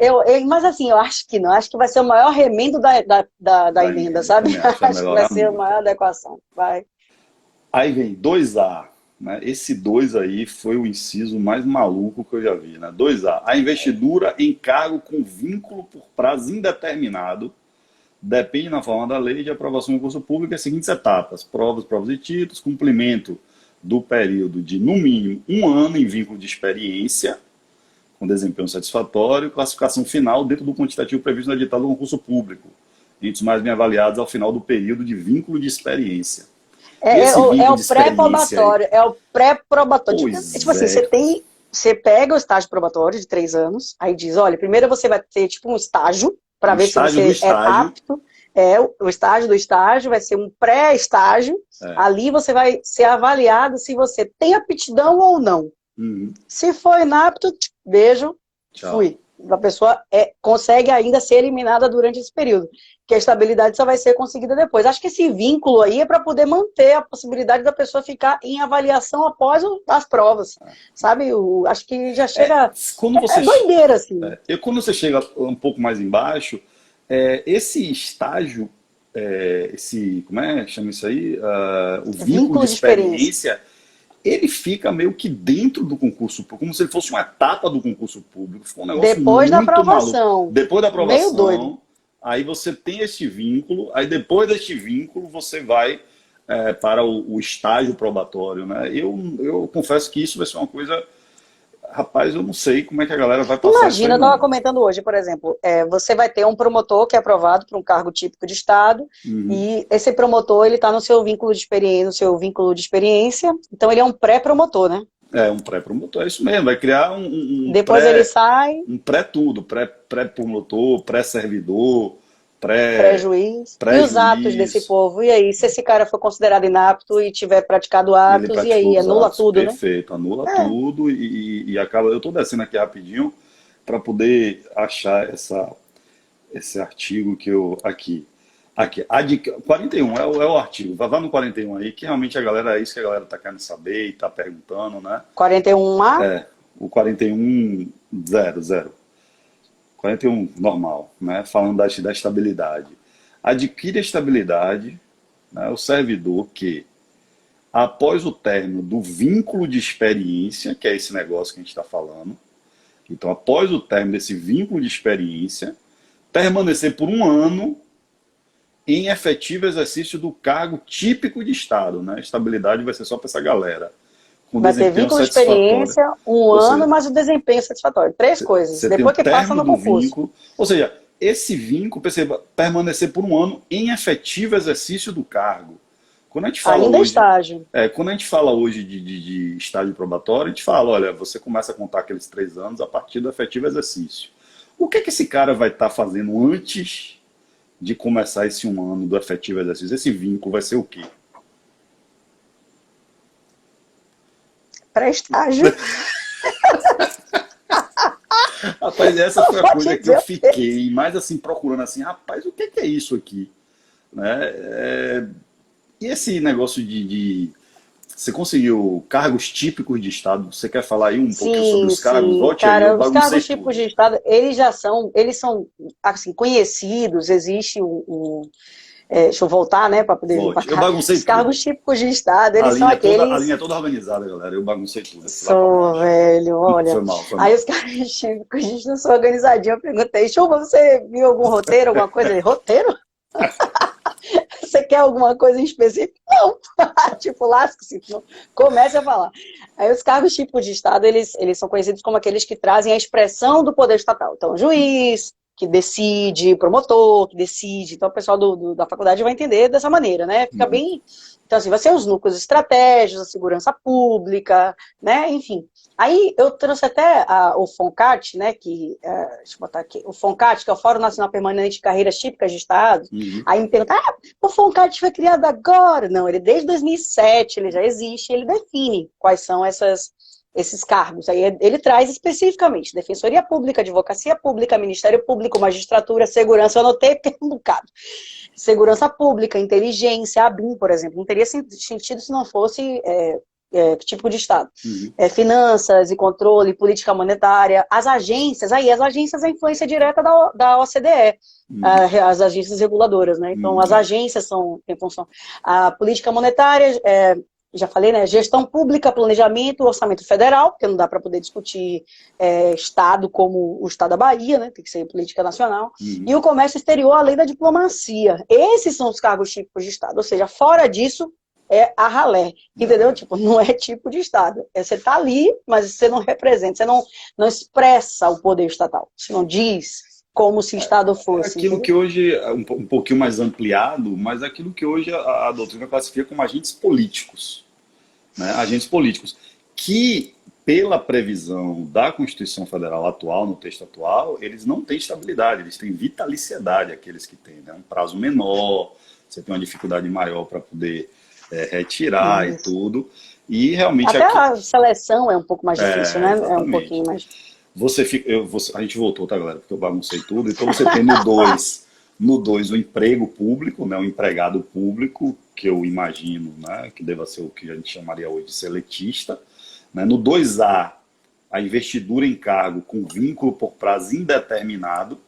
mas assim, eu acho que não, acho que vai ser o maior remendo da
Da
emenda,
emenda, eu
sabe?
também acho, vai
Acho que vai
melhorar
ser a
muito.
maior adequação, vai.
Aí vem 2A, né? Esse 2 aí foi o inciso mais maluco que eu já vi, né? 2A, a investidura em cargo com vínculo por prazo indeterminado depende na forma da lei de aprovação em concurso público as seguintes etapas: provas e títulos, cumprimento do período de, no mínimo, 1 ano em vínculo de experiência, com desempenho satisfatório, classificação final dentro do quantitativo previsto no edital do concurso público, entre os mais bem avaliados ao final do período de vínculo de experiência. E
É, é,
esse
o- é
vínculo
o
de experiência aí,
pré-probatório, é o pré-probatório. Tipo
pois
assim,
é,
você pega o estágio probatório de 3 anos, aí diz, olha, primeiro você vai ter tipo um estágio, para
o
ver se
estágio do
você é
estágio,
apto. O estágio do estágio vai ser um pré-estágio.
é,
Ali você vai ser avaliado se você tem aptidão ou não.
uhum,
Se for inapto, beijo,
tchau.
fui. A pessoa consegue ainda ser eliminada durante esse período, que a estabilidade só vai ser conseguida depois. Acho que esse vínculo aí é para poder manter a possibilidade da pessoa ficar em avaliação após as provas, sabe? Acho que já chega...
Quando
É
você,
doideira, assim.
quando você chega um pouco mais embaixo, esse estágio, como é que chama isso aí? O vínculo de
Vínculo de experiência.
experiência, ele fica meio que dentro do concurso público, como se ele fosse uma etapa do concurso público. Ficou um negócio
Depois da
muito maluco.
aprovação.
Depois da
Meio doido.
aprovação, aí você tem este vínculo, aí depois deste vínculo você vai para o estágio probatório, né? Eu confesso que isso vai ser uma coisa, rapaz, eu não sei como é que a galera vai passar isso
Imagina,
aí
eu estava
não.
comentando hoje, por exemplo, você vai ter um promotor que é aprovado para um cargo típico de Estado,
Uhum.
e esse promotor, ele está no seu vínculo de experiência, então ele é um pré-promotor, né?
É um pré-promotor, é isso mesmo, vai criar
Depois ele sai,
um pré-tudo, pré-promotor, pré-servidor,
pré-juiz, e os atos desse
pré-juiz.
povo, e aí, se esse cara for considerado inapto e tiver praticado
E ele
atos, e
praticou
aí,
os
anula
atos,
tudo, né?
perfeito, anula tudo e acaba. Eu estou descendo aqui rapidinho para poder achar esse artigo que eu. Aqui. 41 é o artigo. Vá no 41 aí, que realmente é isso que a galera está querendo saber e está perguntando, né?
41A,
O 41.00. 41 normal, né? Falando da estabilidade. Adquire a estabilidade, né, o servidor que, após o término do vínculo de experiência, que é esse negócio que a gente está falando, então, após o término desse vínculo de experiência, permanecer por 1 ano em efetivo exercício do cargo típico de Estado, né? Estabilidade vai ser só para essa galera, com
vai ter
desempenho
vínculo de
satisfatório.
experiência, um
Ou
ano,
seja,
mas o desempenho satisfatório. 3 coisas,
você tem o
depois que passa
término
no
do
concurso.
vínculo, ou seja, esse vínculo, perceba, permanecer por 1 ano em efetivo exercício do cargo. Quando a gente fala
Ainda é
hoje,
estágio.
quando a gente fala hoje de estágio probatório, a gente fala, olha, você começa a contar aqueles 3 anos a partir do efetivo exercício. O que esse cara vai estar fazendo antes de começar esse 1 ano do efetivo exercício? Esse vínculo vai ser o quê?
Pré-estágio.
Rapaz, essa
Não
foi a
pode
coisa que eu
dizer o quê?
fiquei mais assim procurando assim, rapaz, o que é isso aqui? Né? E esse negócio você conseguiu cargos típicos de Estado? Você quer falar aí um pouquinho sobre
Sim,
os cargos?
sim.
Volte aí, eu
Cara, os
baguncei
cargos típicos
tudo.
de Estado, eles são, assim, conhecidos, existe deixa eu voltar, né, para poder vir para
Volte. Eu
cá.
baguncei
Os
tudo.
cargos típicos de Estado,
A
eles são
linha, a linha é
aqueles...
toda organizada, galera. Eu baguncei tudo. Eu fui lá pra
Sou,
baixo.
velho, olha.
Foi mal, foi
Aí os
mal.
cargos típicos de Estado são organizadinhos. Eu perguntei, Chuva, você viu algum roteiro, alguma coisa? Ele, roteiro? Você quer alguma coisa em específico? Não. Tipo, lasque-se. Comece a falar. Aí os cargos típicos de Estado, eles são conhecidos como aqueles que trazem a expressão do poder estatal. Então, juiz, que decide, promotor que decide, então o pessoal da faculdade vai entender dessa maneira, né? Fica bem... Então, assim, vai ser os núcleos estratégicos, a segurança pública, né? Enfim. Aí eu trouxe até o FONCAT, né? Deixa eu botar aqui. O FONCAT, que é o Fórum Nacional Permanente de Carreiras Típicas de Estado. Aí me perguntam, o FONCAT foi criado agora? Não, ele desde 2007, ele já existe, ele define quais são esses cargos. Aí ele traz especificamente Defensoria Pública, Advocacia Pública, Ministério Público, Magistratura, Segurança, eu anotei porque é um bocado. Segurança Pública, Inteligência, a ABIN, por exemplo, não teria sentido se não fosse que tipo de Estado. Finanças e controle, política monetária, as agências a influência direta da OCDE, as agências reguladoras, né? Então, as agências têm função. A política monetária, já falei, né? Gestão pública, planejamento, orçamento federal, porque não dá para poder discutir Estado como o Estado da Bahia, né? Tem que ser política nacional. E o comércio exterior, além da diplomacia. Esses são os cargos típicos de Estado. Ou seja, fora disso, é a ralé, entendeu? Tipo, não é tipo de Estado. Você está ali, mas você não representa, você não expressa o poder estatal. Você não diz como se o Estado fosse.
Aquilo
entendeu?
que hoje é um pouquinho mais ampliado, mas aquilo que hoje a doutrina classifica como agentes políticos. Né? Agentes políticos, que pela previsão da Constituição Federal atual, no texto atual, eles não têm estabilidade, eles têm vitaliciedade, aqueles que têm, né? Um prazo menor, você tem uma dificuldade maior para poder retirar e tudo. E realmente
até a seleção é um pouco mais difícil, né?
Exatamente.
É um pouquinho mais.
A gente voltou, tá, galera? Porque eu baguncei tudo. Então você tem no 2 o emprego público, né? O empregado público, que eu imagino, né? Que deva ser o que a gente chamaria hoje de seletista. Né? No 2A, a investidura em cargo com vínculo por prazo indeterminado.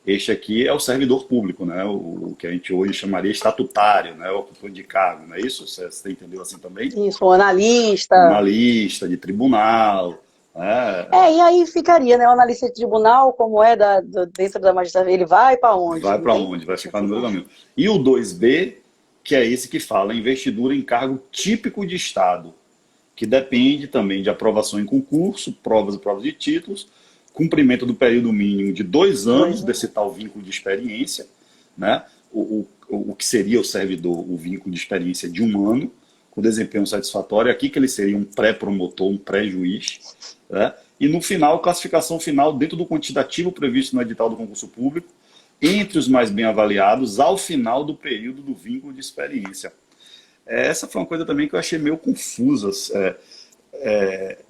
Este aqui é o servidor público, né? O que a gente hoje chamaria estatutário, né? O ocupante de cargo, não é isso? Você entendeu assim também?
Isso, o analista.
Analista de tribunal.
E aí ficaria, né? O analista de tribunal, como é dentro da magistratura, ele vai para onde?
Vai para onde? Vai ficar no meio do caminho. E o 2B, que é esse que fala investidura em cargo típico de Estado, que depende também de aprovação em concurso, provas e provas de títulos, cumprimento do período mínimo de 2 anos desse tal vínculo de experiência, né? O que seria o servidor, o vínculo de experiência de 1 ano, com desempenho satisfatório, aqui que ele seria um pré-promotor, um pré-juiz, né? E no final, classificação final dentro do quantitativo previsto no edital do concurso público, entre os mais bem avaliados, ao final do período do vínculo de experiência. Essa foi uma coisa também que eu achei meio confusa.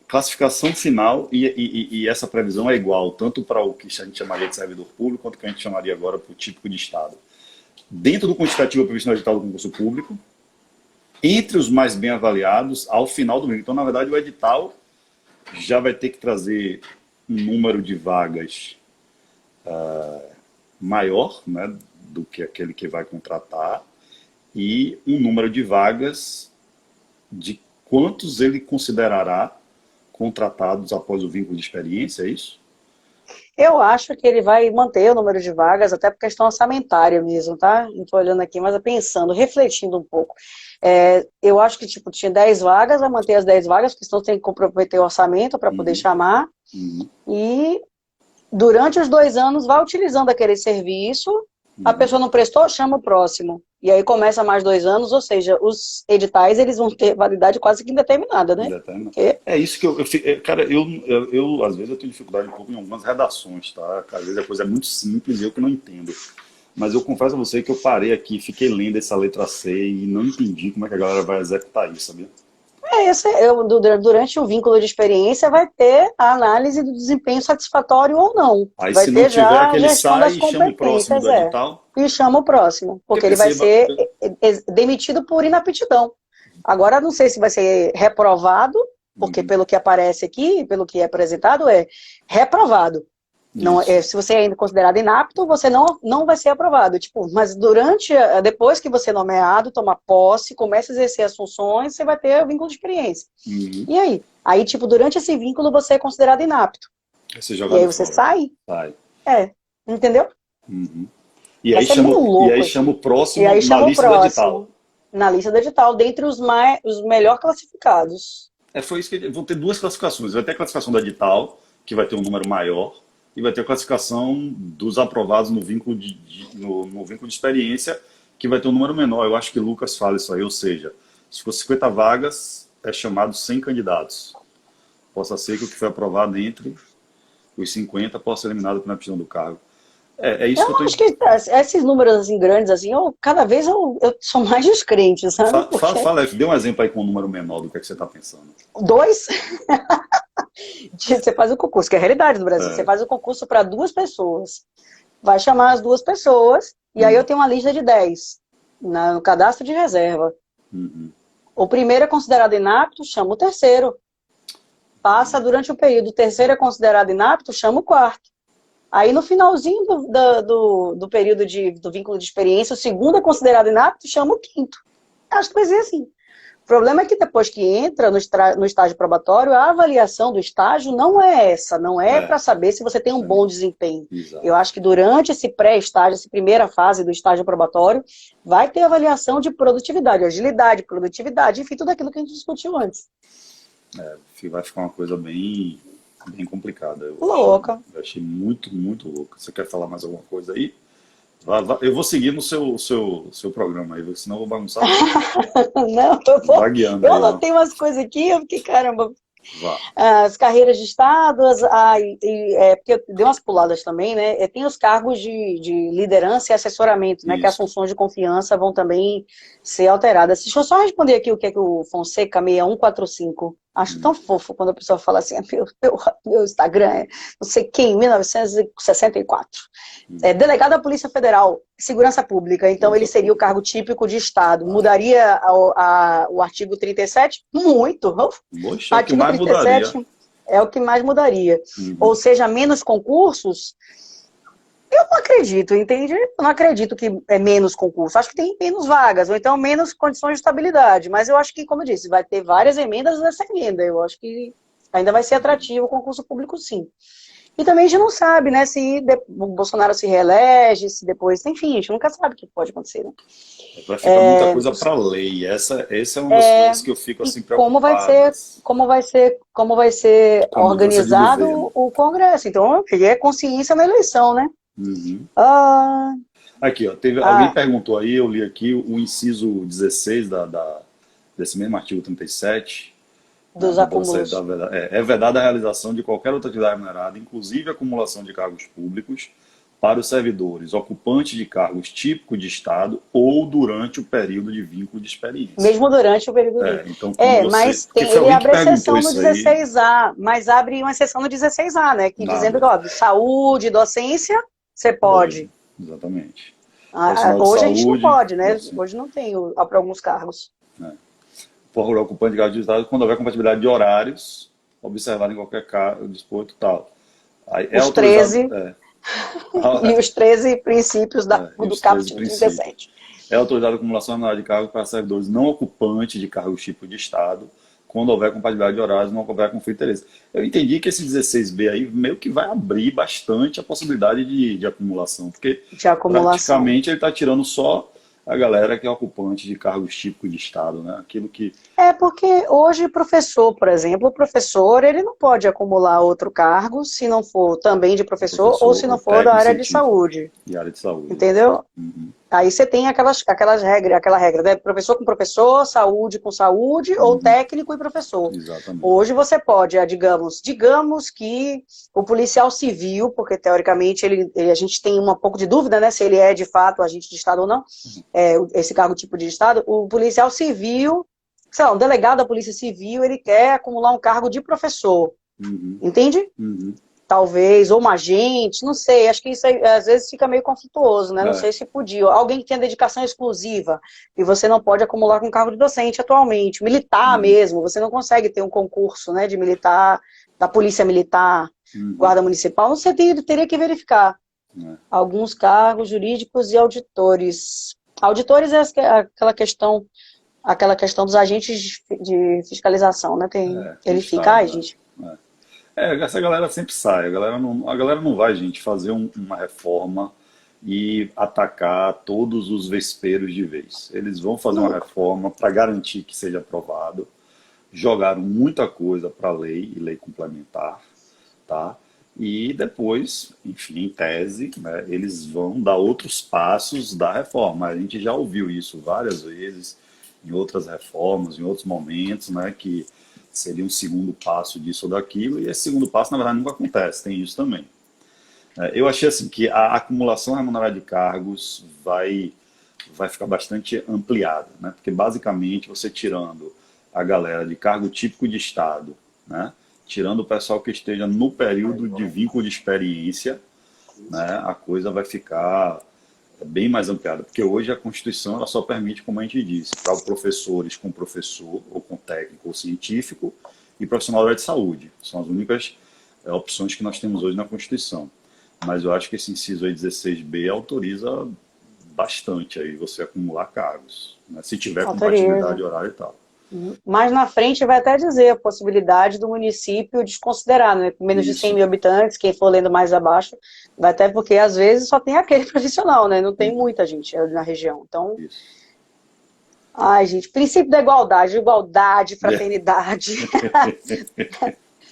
Classificação final e essa previsão é igual, tanto para o que a gente chamaria de servidor público, quanto o que a gente chamaria agora para o típico de Estado. Dentro do quantitativo previsto no edital do concurso público, entre os mais bem avaliados, ao final do vínculo. Então, na verdade, o edital já vai ter que trazer um número de vagas maior, né, do que aquele que vai contratar, e um número de vagas de quantos ele considerará contratados após o vínculo de experiência, é isso?
Eu acho que ele vai manter o número de vagas, até por questão orçamentária mesmo, tá? Não estou olhando aqui, mas pensando, refletindo um pouco. Eu acho que tipo, tinha 10 vagas, vai manter as 10 vagas, porque senão tem que comprometer o orçamento para poder chamar. E durante os 2 anos vai utilizando aquele serviço, a pessoa não prestou, chama o próximo. E aí começa mais 2 anos, ou seja, os editais eles vão ter validade quase que indeterminada, né?
É isso que eu fico. Cara, eu às vezes eu tenho dificuldade um pouco em algumas redações, tá? Às vezes a coisa é muito simples e eu que não entendo. Mas eu confesso a você que eu parei aqui, fiquei lendo essa letra C e não entendi como é que a galera vai executar isso, sabia?
Durante um vínculo de experiência vai ter a análise do desempenho satisfatório ou não.
Aí
vai
se
ter
não tiver
já
aquele
gestão
sai
das
e chama o próximo do edital.
E chama o próximo, porque ele vai ser demitido por inaptidão. Agora, não sei se vai ser reprovado, porque pelo que aparece aqui, pelo que é apresentado, é reprovado. Não, se você é ainda considerado inapto, você não vai ser aprovado. Tipo, mas depois que você é nomeado, toma posse, começa a exercer as funções, você vai ter o vínculo de experiência. E aí? Aí, tipo, durante esse vínculo, você é considerado inapto. E aí você sai?
Sai.
Entendeu?
E aí chama o próximo na lista do edital.
Na lista do edital, dentre os melhor classificados.
Foi isso que vão ter 2 classificações. Vai ter a classificação do edital, que vai ter um número maior, e vai ter a classificação dos aprovados no vínculo no vínculo de experiência, que vai ter um número menor. Eu acho que Lucas fala isso aí, ou seja, se for 50 vagas, é chamado 100 candidatos. Possa ser que o que foi aprovado entre os 50 possa ser eliminado pela aptidão do cargo. É isso que eu
Eu acho que
estou...
esses números assim, grandes, assim, cada vez eu sou mais descrente, sabe? Porque
Fala, dê um exemplo aí com um número menor do que você está pensando.
dois, você faz o concurso, que é a realidade do Brasil, você faz o concurso para 2 pessoas, vai chamar as 2 pessoas, e aí eu tenho uma lista de 10 no cadastro de reserva.
Uhum.
O primeiro é considerado inapto, chama o terceiro. Passa durante o período, o terceiro é considerado inapto, chama o quarto. Aí no finalzinho do período do vínculo de experiência, o segundo é considerado inapto, chama o quinto. Acho que vai ser assim. O problema é que depois que entra no estágio probatório, a avaliação do estágio não é essa, não é para saber se você tem um bom desempenho.
Exato.
Eu acho que durante esse pré-estágio, essa primeira fase do estágio probatório, vai ter avaliação de produtividade, agilidade, produtividade, enfim, tudo aquilo que a gente discutiu antes.
Vai ficar uma coisa bem complicada.
Louca.
Eu achei muito, muito louca. Você quer falar mais alguma coisa aí? Eu vou seguir no seu programa aí, senão eu vou bagunçar.
Não,
Vagueando
eu
aí,
anotei umas coisas aqui, eu fiquei, caramba,
Vá.
as carreiras de Estado, porque eu dei umas puladas também, né? Tem os cargos de liderança e assessoramento, né? Que as
Isso.
funções de confiança vão também ser alteradas. Deixa eu só responder aqui o que é que o Fonseca 6145. Acho tão fofo quando a pessoa fala assim, meu Instagram é não sei quem, 1964. Delegado da Polícia Federal, Segurança Pública, então ele seria o cargo típico de Estado. Mudaria o artigo 37? Muito.
Poxa, é o que
Artigo
mais
37
mudaria.
é o que mais mudaria. Ou seja, menos concursos. Eu não acredito, entende? Eu não acredito que é menos concurso. Acho que tem menos vagas, ou então menos condições de estabilidade. Mas eu acho que, como eu disse, vai ter várias emendas nessa emenda. Eu acho que ainda vai ser atrativo o concurso público, sim. E também a gente não sabe, né, se o Bolsonaro se reelege, se depois... Enfim, a gente nunca sabe o que pode acontecer, né?
Vai ficar muita coisa para lei. Essa é uma das coisas que eu fico assim preocupado.
Como vai ser
Com a mudança de
organizado
governo.
o Congresso. Então, ele é consciência na eleição, né?
Uhum.
Ah,
Aqui, ó, alguém perguntou aí, eu li aqui o inciso 16 desse mesmo artigo 37.
dos acúmulos.
É vedada a realização de qualquer outra atividade remunerada, inclusive a acumulação de cargos públicos, para os servidores ocupantes de cargos típicos de Estado ou durante o período de vínculo de experiência.
Mesmo durante o período de
então,
mas ele abre exceção no 16A, mas abre uma exceção no 16A, né? Que dizendo que, ó, saúde, docência, você pode.
Exatamente.
Hoje a gente não pode, né? Hoje não tem para alguns cargos.
Por ocupante de cargo de Estado, quando houver compatibilidade de horários, observado em qualquer disposto e tal. Aí,
os 13 e os 13 princípios do caput 37.
É autorizada a acumulação remunerada de cargos para servidores não ocupantes de cargos tipo de Estado, quando houver compatibilidade de horários, não houver conflito de interesse. Eu entendi que esse 16B aí meio que vai abrir bastante a possibilidade de acumulação, porque praticamente ele está tirando só a galera que é ocupante de cargos típicos de Estado, né? Aquilo que...
porque hoje professor, por exemplo, o professor ele não pode acumular outro cargo se não for também de professor ou se não for da área de saúde.
E área de saúde.
Entendeu? Aí você tem aquela regra, né? Professor com professor, saúde com saúde, ou técnico e professor.
Exatamente.
Hoje você pode, digamos que o policial civil, porque teoricamente a gente tem um pouco de dúvida, né, se ele é de fato agente de Estado ou não, esse cargo tipo de Estado, o policial civil, sei lá, um delegado da Polícia Civil, ele quer acumular um cargo de professor. Entende? Talvez, ou um agente, não sei, acho que isso aí, às vezes fica meio conflituoso, né? Não sei se podia. Alguém que tem dedicação exclusiva e você não pode acumular com cargo de docente atualmente. Militar mesmo, você não consegue ter um concurso, né, de militar, da polícia militar, guarda municipal, você teria que verificar. Alguns cargos jurídicos e auditores. Auditores é aquela questão dos agentes de fiscalização, né? Ele fica, ai, gente...
essa galera sempre sai. A galera não vai, gente, fazer uma reforma e atacar todos os vesperos de vez. Eles vão fazer uma reforma para garantir que seja aprovado. Jogaram muita coisa para lei e lei complementar, tá? E depois, enfim, em tese, né, eles vão dar outros passos da reforma. A gente já ouviu isso várias vezes em outras reformas, em outros momentos, né, que seria um segundo passo disso ou daquilo, e esse segundo passo, na verdade, nunca acontece, tem isso também. Eu achei assim que a acumulação remunerada de cargos vai ficar bastante ampliada, né, porque basicamente você tirando a galera de cargo típico de Estado, né, tirando o pessoal que esteja no período de vínculo de experiência, né, a coisa vai ficar bem mais ampliada, porque hoje a Constituição ela só permite, como a gente disse, para professores com professor, ou com técnico ou científico, e profissional da área de saúde. São as únicas opções que nós temos hoje na Constituição. Mas eu acho que esse inciso aí 16b autoriza bastante aí você acumular cargos, né, se tiver
Autoriza.
compatibilidade horária e tal.
Mais na frente vai até dizer a possibilidade do município desconsiderar, né? Menos de 100
Isso.
mil habitantes, quem for lendo mais abaixo, vai até porque às vezes só tem aquele profissional, né? Não tem muita gente na região. Então,
Isso.
ai, gente, princípio da igualdade, fraternidade,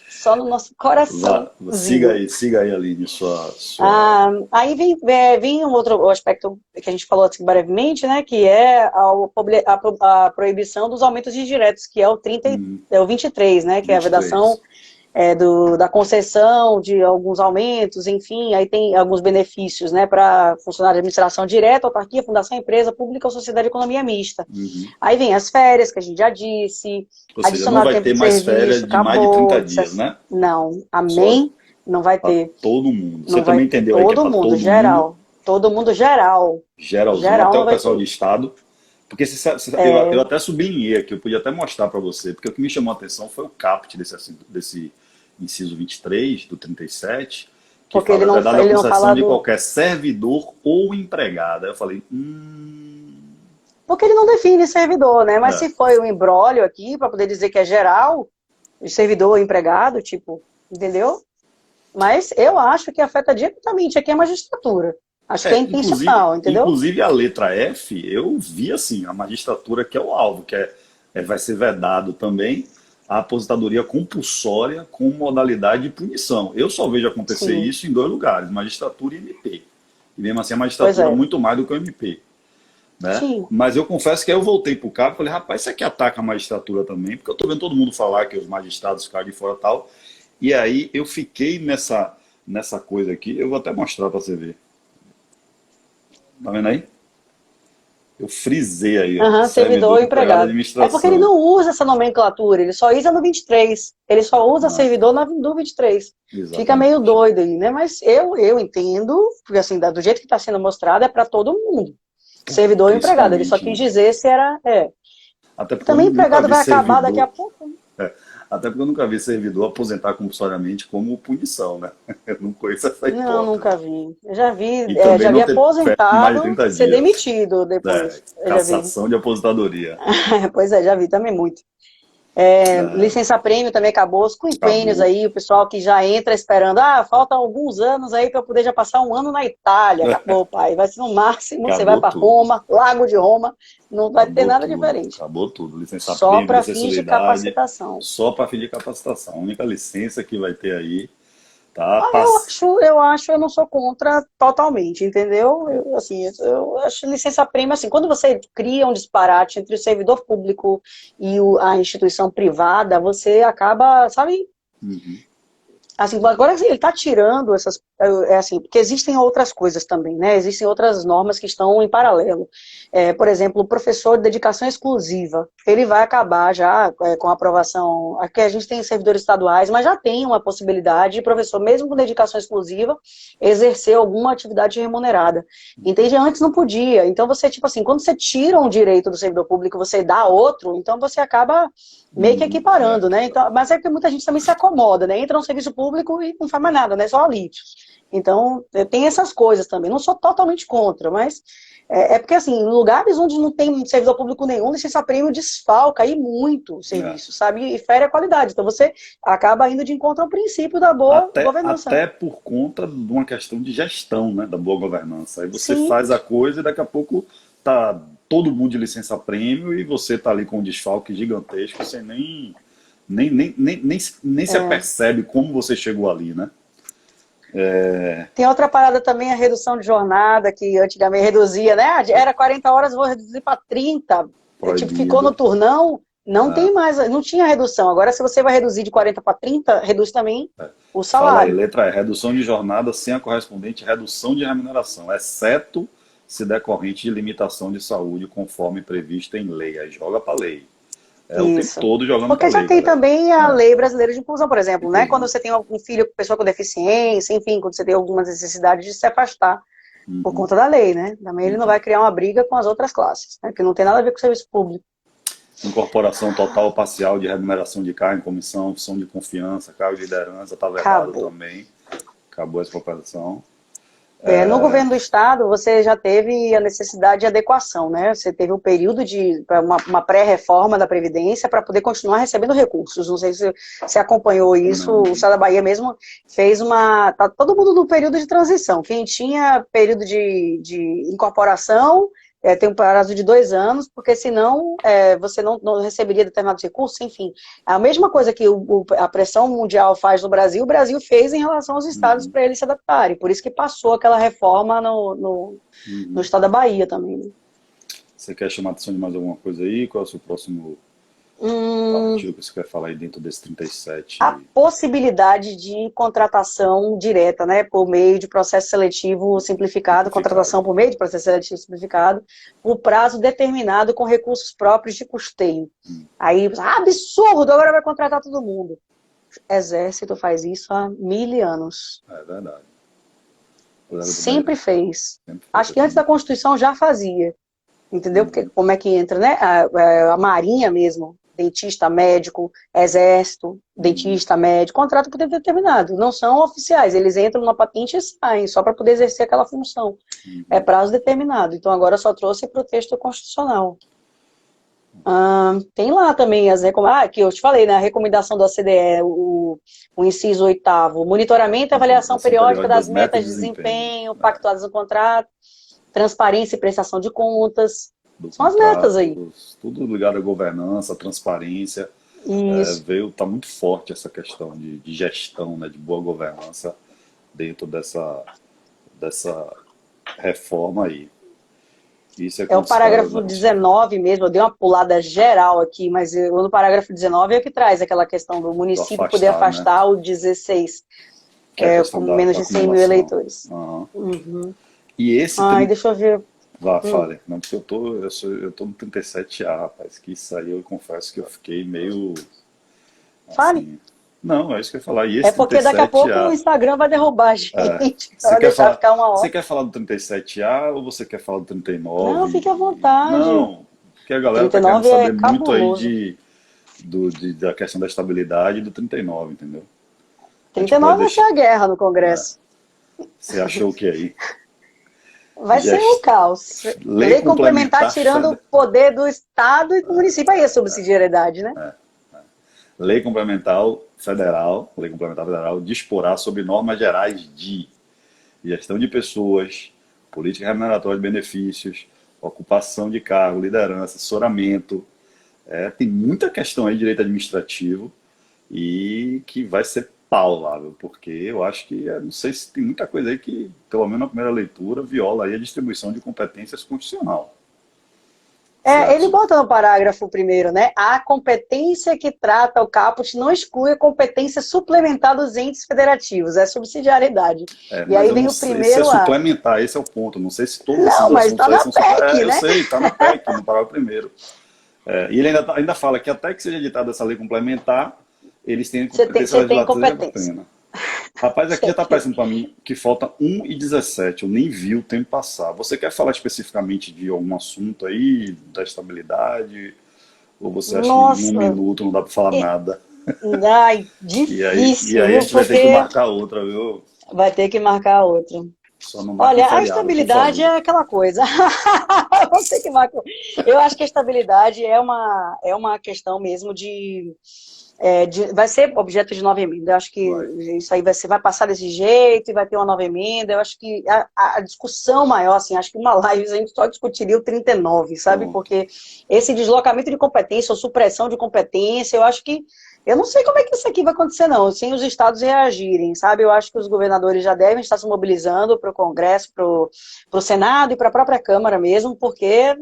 só no nosso coraçãozinho.
Siga aí, Aline,
Aí vem um outro aspecto que a gente falou assim brevemente, né, que é a proibição dos aumentos indiretos, que é o 23, né, que é a vedação
23.
Da concessão de alguns aumentos, enfim, aí tem alguns benefícios, né, para funcionário de administração direta, autarquia, fundação, empresa pública ou sociedade de economia mista. Aí vem as férias, que a gente já disse,
Ou seja, não
adicionar
vai
tempo
ter
de
mais férias
serviço,
de mais de
acabou,
30 dias, né?
não,
Só
amém, não vai
para
ter.
todo mundo. Você
Não vai
também
ter
entendeu aí que é
todo
para
mundo,
todo mundo,
geral. Todo mundo geral.
geralzão,
Geral
até
não
o
vai
pessoal de
ter.
Estado. Porque eu até sublinhei aqui, eu podia até mostrar para você, porque o que me chamou a atenção foi o caput desse inciso 23 do 37, que
Porque
fala, é vedada a
ele não
concessão
fala
de
do.
qualquer servidor ou empregado. Aí eu falei,
Porque ele não define servidor, né? Mas
é,
se foi um imbróglio aqui, para poder dizer que é geral, servidor ou empregado, tipo, entendeu? Mas eu acho que afeta diretamente aqui a magistratura. Acho que é intencional, entendeu?
inclusive a letra F, eu vi assim, a magistratura que é o alvo, vai ser vedado também a aposentadoria compulsória com modalidade de punição. Eu só vejo acontecer
Sim,
isso em dois lugares, magistratura e MP. E mesmo assim a
pois
magistratura é
é.
muito mais do que o MP. Né?
Sim.
Mas eu confesso que aí eu voltei para o cabo e falei, rapaz, isso aqui ataca a magistratura também, porque eu estou vendo todo mundo falar que os magistrados ficaram de fora e tal. E aí eu fiquei nessa coisa aqui, eu vou até mostrar para você ver. Tá vendo aí? Eu frisei aí, ó.
Aham, servidor
Servidor,
ou
empregado,
empregado. É porque ele
administração.
não usa essa nomenclatura, ele só usa no 23. Ele só usa
Ah,
servidor no 23. Fica meio
exatamente.
doido aí, né? Mas eu entendo, porque assim, do jeito que está sendo mostrado, é para todo mundo. Servidor ou empregado. Ele só
Principalmente,
quis
né?
dizer se era.
Até
E
porque eu
também
nunca
empregado
vi
vai acabar daqui a
servidor.
pouco, né?
É, até porque eu nunca vi servidor aposentar compulsoriamente como punição, né? Eu não conheço essa
Não,
hipótese.
nunca vi.
E também
Já vi
não ter férias de mais de
aposentado
30
ser
dias.
demitido
É,
depois. Eu já vi.
cassação de aposentadoria.
Pois é, já vi também muito. Licença-prêmio também acabou, os quinquênios
Acabou.
aí, o pessoal que já entra esperando, falta alguns anos aí para eu poder já passar um ano na Itália. Acabou, pai. Vai ser no máximo, você vai
Acabou
para
tudo.
Roma, Lago de Roma, não vai ter
Acabou
nada
tudo.
diferente.
Acabou tudo. Licença
Só
prêmio,
para fins de
licencialidade,
capacitação.
só para fim de capacitação. A única licença que vai ter aí, tá?
Eu não sou contra totalmente, entendeu? Eu acho licença-prêmio, assim, quando você cria um disparate entre o servidor público e a instituição privada, você acaba, sabe,
Uhum.
assim, agora assim, ele está tirando essas. Assim, porque existem outras coisas também, né? Existem outras normas que estão em paralelo. Por exemplo, o professor de dedicação exclusiva, ele vai acabar já com a aprovação. Aqui a gente tem servidores estaduais, mas já tem uma possibilidade de professor, mesmo com dedicação exclusiva, exercer alguma atividade remunerada. Entende? Antes não podia. Então você, tipo assim, quando você tira um direito do servidor público, você dá outro, então você acaba meio que
Uhum.
equiparando, né? Então, mas é que muita gente também se acomoda, né? Entra no serviço público e não faz mais nada, né? Só ali. Então, tem essas coisas também. Não sou totalmente contra, mas porque, assim, em lugares onde não tem servidor público nenhum, licença-prêmio desfalca aí muito o
É.
serviço, sabe? E fere a qualidade. Então, você acaba indo de encontro ao princípio da boa governança.
Até por conta de uma questão de gestão, né, da boa governança. Aí você
Sim,
faz a coisa e daqui a pouco tá todo mundo de licença prêmio e você tá ali com um desfalque gigantesco, você nem se apercebe como você chegou ali, né?
Tem outra parada também, a redução de jornada, que antigamente reduzia, né? Era 40 horas, vou reduzir para 30. Tipo, ficou no
Proibido.
turnão, não tem
Né?
mais, não tinha redução. Agora, se você vai reduzir de 40 para 30, reduz também o
Fala aí,
salário.
letra E, redução de jornada sem a correspondente redução de remuneração, exceto se decorrente de limitação de saúde, conforme previsto em lei. Aí joga para lei. É o tempo
Isso.
todo jogando para
Porque já
lei,
tem
galera.
também a
É,
lei brasileira de inclusão, por exemplo, né? Quando
inclusão.
você tem um filho com pessoa com deficiência, enfim, quando você tem algumas necessidades de se afastar por
Uhum,
conta da lei, né? Também ele não
uhum.
vai criar uma briga com as outras classes, né? Que não tem nada a ver com o serviço público.
Incorporação total ou parcial de remuneração de cargo em comissão, função de confiança, cargo de liderança, está vedado
Acabou.
também. Acabou essa incorporação.
No governo do estado, você já teve a necessidade de adequação, né? Você teve um período de uma pré-reforma da Previdência para poder continuar recebendo recursos. Não sei se você acompanhou isso, o
Não.
estado da Bahia mesmo fez uma. Tá todo mundo no período de transição. Quem tinha período de incorporação tem um prazo de 2 anos, porque senão você não receberia determinados recursos, enfim. A mesma coisa que a pressão mundial faz no Brasil, o Brasil fez em relação aos estados
Uhum,
para eles se adaptarem. Por isso que passou aquela reforma no
uhum.
estado da Bahia também. Né?
Você quer chamar a atenção de mais alguma coisa aí? Qual é o seu próximo
Hum,
artigo que você quer falar aí dentro desse
a
37?
possibilidade de contratação direta, né, por meio de processo seletivo simplificado, contratação
Simplificado.
por meio de processo seletivo simplificado, por prazo determinado com recursos próprios de custeio. Aí, absurdo, agora vai contratar todo mundo. Exército faz isso há 1000 anos.
É verdade.
Sempre fez.
Sempre
Acho
foi
que antes
assim.
da Constituição já fazia. Entendeu? Porque
Uhum,
como é que entra, né? A Marinha mesmo, dentista, médico, exército,
uhum,
dentista, médico, contrato por tempo determinado. Não são oficiais, eles entram na patente e saem, só para poder exercer aquela função. É
uhum.
prazo determinado. Então agora eu só trouxe para o texto constitucional. Tem lá também que eu te falei, né? A recomendação da OCDE, o inciso 8º, monitoramento e avaliação
Monitorização
periódica
periódica
das
das metas
metas
de
de
desempenho,
desempenho
né,
pactuadas no contrato, transparência e prestação de contas.
do
São as metas aí.
contrato, tudo ligado à governança, à transparência.
Isso.
Tá muito forte essa questão de gestão, né, de boa governança dentro dessa reforma aí. Isso é
É o
quando se fala
parágrafo 19 mesmo, eu dei uma pulada geral aqui, mas no parágrafo 19 é que traz aquela questão do
do
município poder
afastar, né,
afastar o 16,
que é a
com
questão
menos
da
de 100 mil
acumulação.
eleitores.
Aham.
Uhum.
E esse
Ai, deixa eu ver.
Vá,
Hum.
fale. Não, porque eu tô no 37A, rapaz, que isso aí eu confesso que eu fiquei meio
Fale.
assim. Não, é isso que eu ia falar. E
É
esse
porque daqui a pouco o
37A,
Instagram vai derrubar a gente.
você
Vai
quer
deixar
falar,
ficar uma
você
hora.
quer falar do 37A ou você quer falar do
Não,
39?
fique à vontade.
Não, porque a
O
galera tá querendo
39 é
saber muito aí
cabuloso.
da questão da estabilidade do 39, entendeu? A gente pode
39 vai ser
deixar.
a guerra no Congresso.
Você achou o que aí?
Vai ser um
Gest...
caos.
Lei
Lei complementar
complementar
tirando o poder do Estado e do município. Aí é subsidiariedade, né?
Lei Complementar Federal, disporá sobre normas gerais de gestão de pessoas, política remuneratória de benefícios, ocupação de cargo, liderança, assessoramento. Tem muita questão aí de direito administrativo e que vai ser paulável, porque eu acho que, não sei se tem muita coisa aí que, pelo menos na primeira leitura, viola aí a distribuição de competências constitucional.
Ele
Certo?
bota no parágrafo primeiro, né? A competência que trata o caput não exclui a competência suplementar dos entes federativos, é subsidiariedade. E
Mas
aí
eu não
vem o
sei se é
primeiro lá.
suplementar, esse é o ponto. Não sei se todos esses
Não, mas
assuntos
está
aí
na
são suplementares.
PEC,
Eu
né?
sei, está na PEC, no parágrafo primeiro. E ele ainda fala que até que seja editada essa lei complementar, eles têm competência
Você tem
legislativa
competência.
plena. Rapaz, aqui já
Você
está
tem.
aparecendo para mim que falta 1:17. Eu nem vi o tempo passar. Você quer falar especificamente de algum assunto aí, da estabilidade? Ou você acha que em um
Nossa,
minuto não dá para falar
e-
nada?
ai,
E
difícil,
aí a
viu?
gente vai ter que
Porque
marcar outra, viu?
vai ter que marcar outro.
Só não marque em
Olha, a
feriado, por
estabilidade
favor.
é aquela coisa. Você que marca. Eu acho que a estabilidade é uma questão mesmo vai ser objeto de nova emenda. Eu acho que
Vai.
isso aí vai passar desse jeito e vai ter uma nova emenda. Eu acho que a discussão maior, assim, acho que uma live a gente só discutiria o 39, sabe?
Pronto.
Porque esse deslocamento de competência ou supressão de competência, eu acho que Eu não sei como é que isso aqui vai acontecer, não, sem os estados reagirem, sabe? Eu acho que os governadores já devem estar se mobilizando para o Congresso, para o Senado e para a própria Câmara mesmo, porque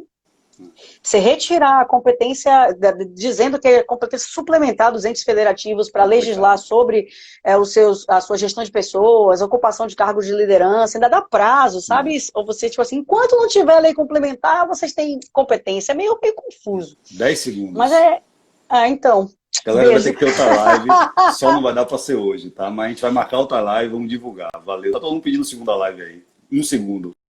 se retirar a competência, dizendo que é competência suplementar dos entes federativos para legislar sobre a sua gestão de pessoas, ocupação de cargos de liderança, ainda dá prazo, sabe? Ou você, tipo assim, enquanto não tiver lei complementar, vocês têm competência. É meio confuso.
10 segundos.
Mas então.
Galera, vai ter que ter outra live, só não vai dar para ser hoje, tá? Mas a gente vai marcar outra live, vamos divulgar. Valeu. Tá todo mundo pedindo segunda live aí. 1 segundo.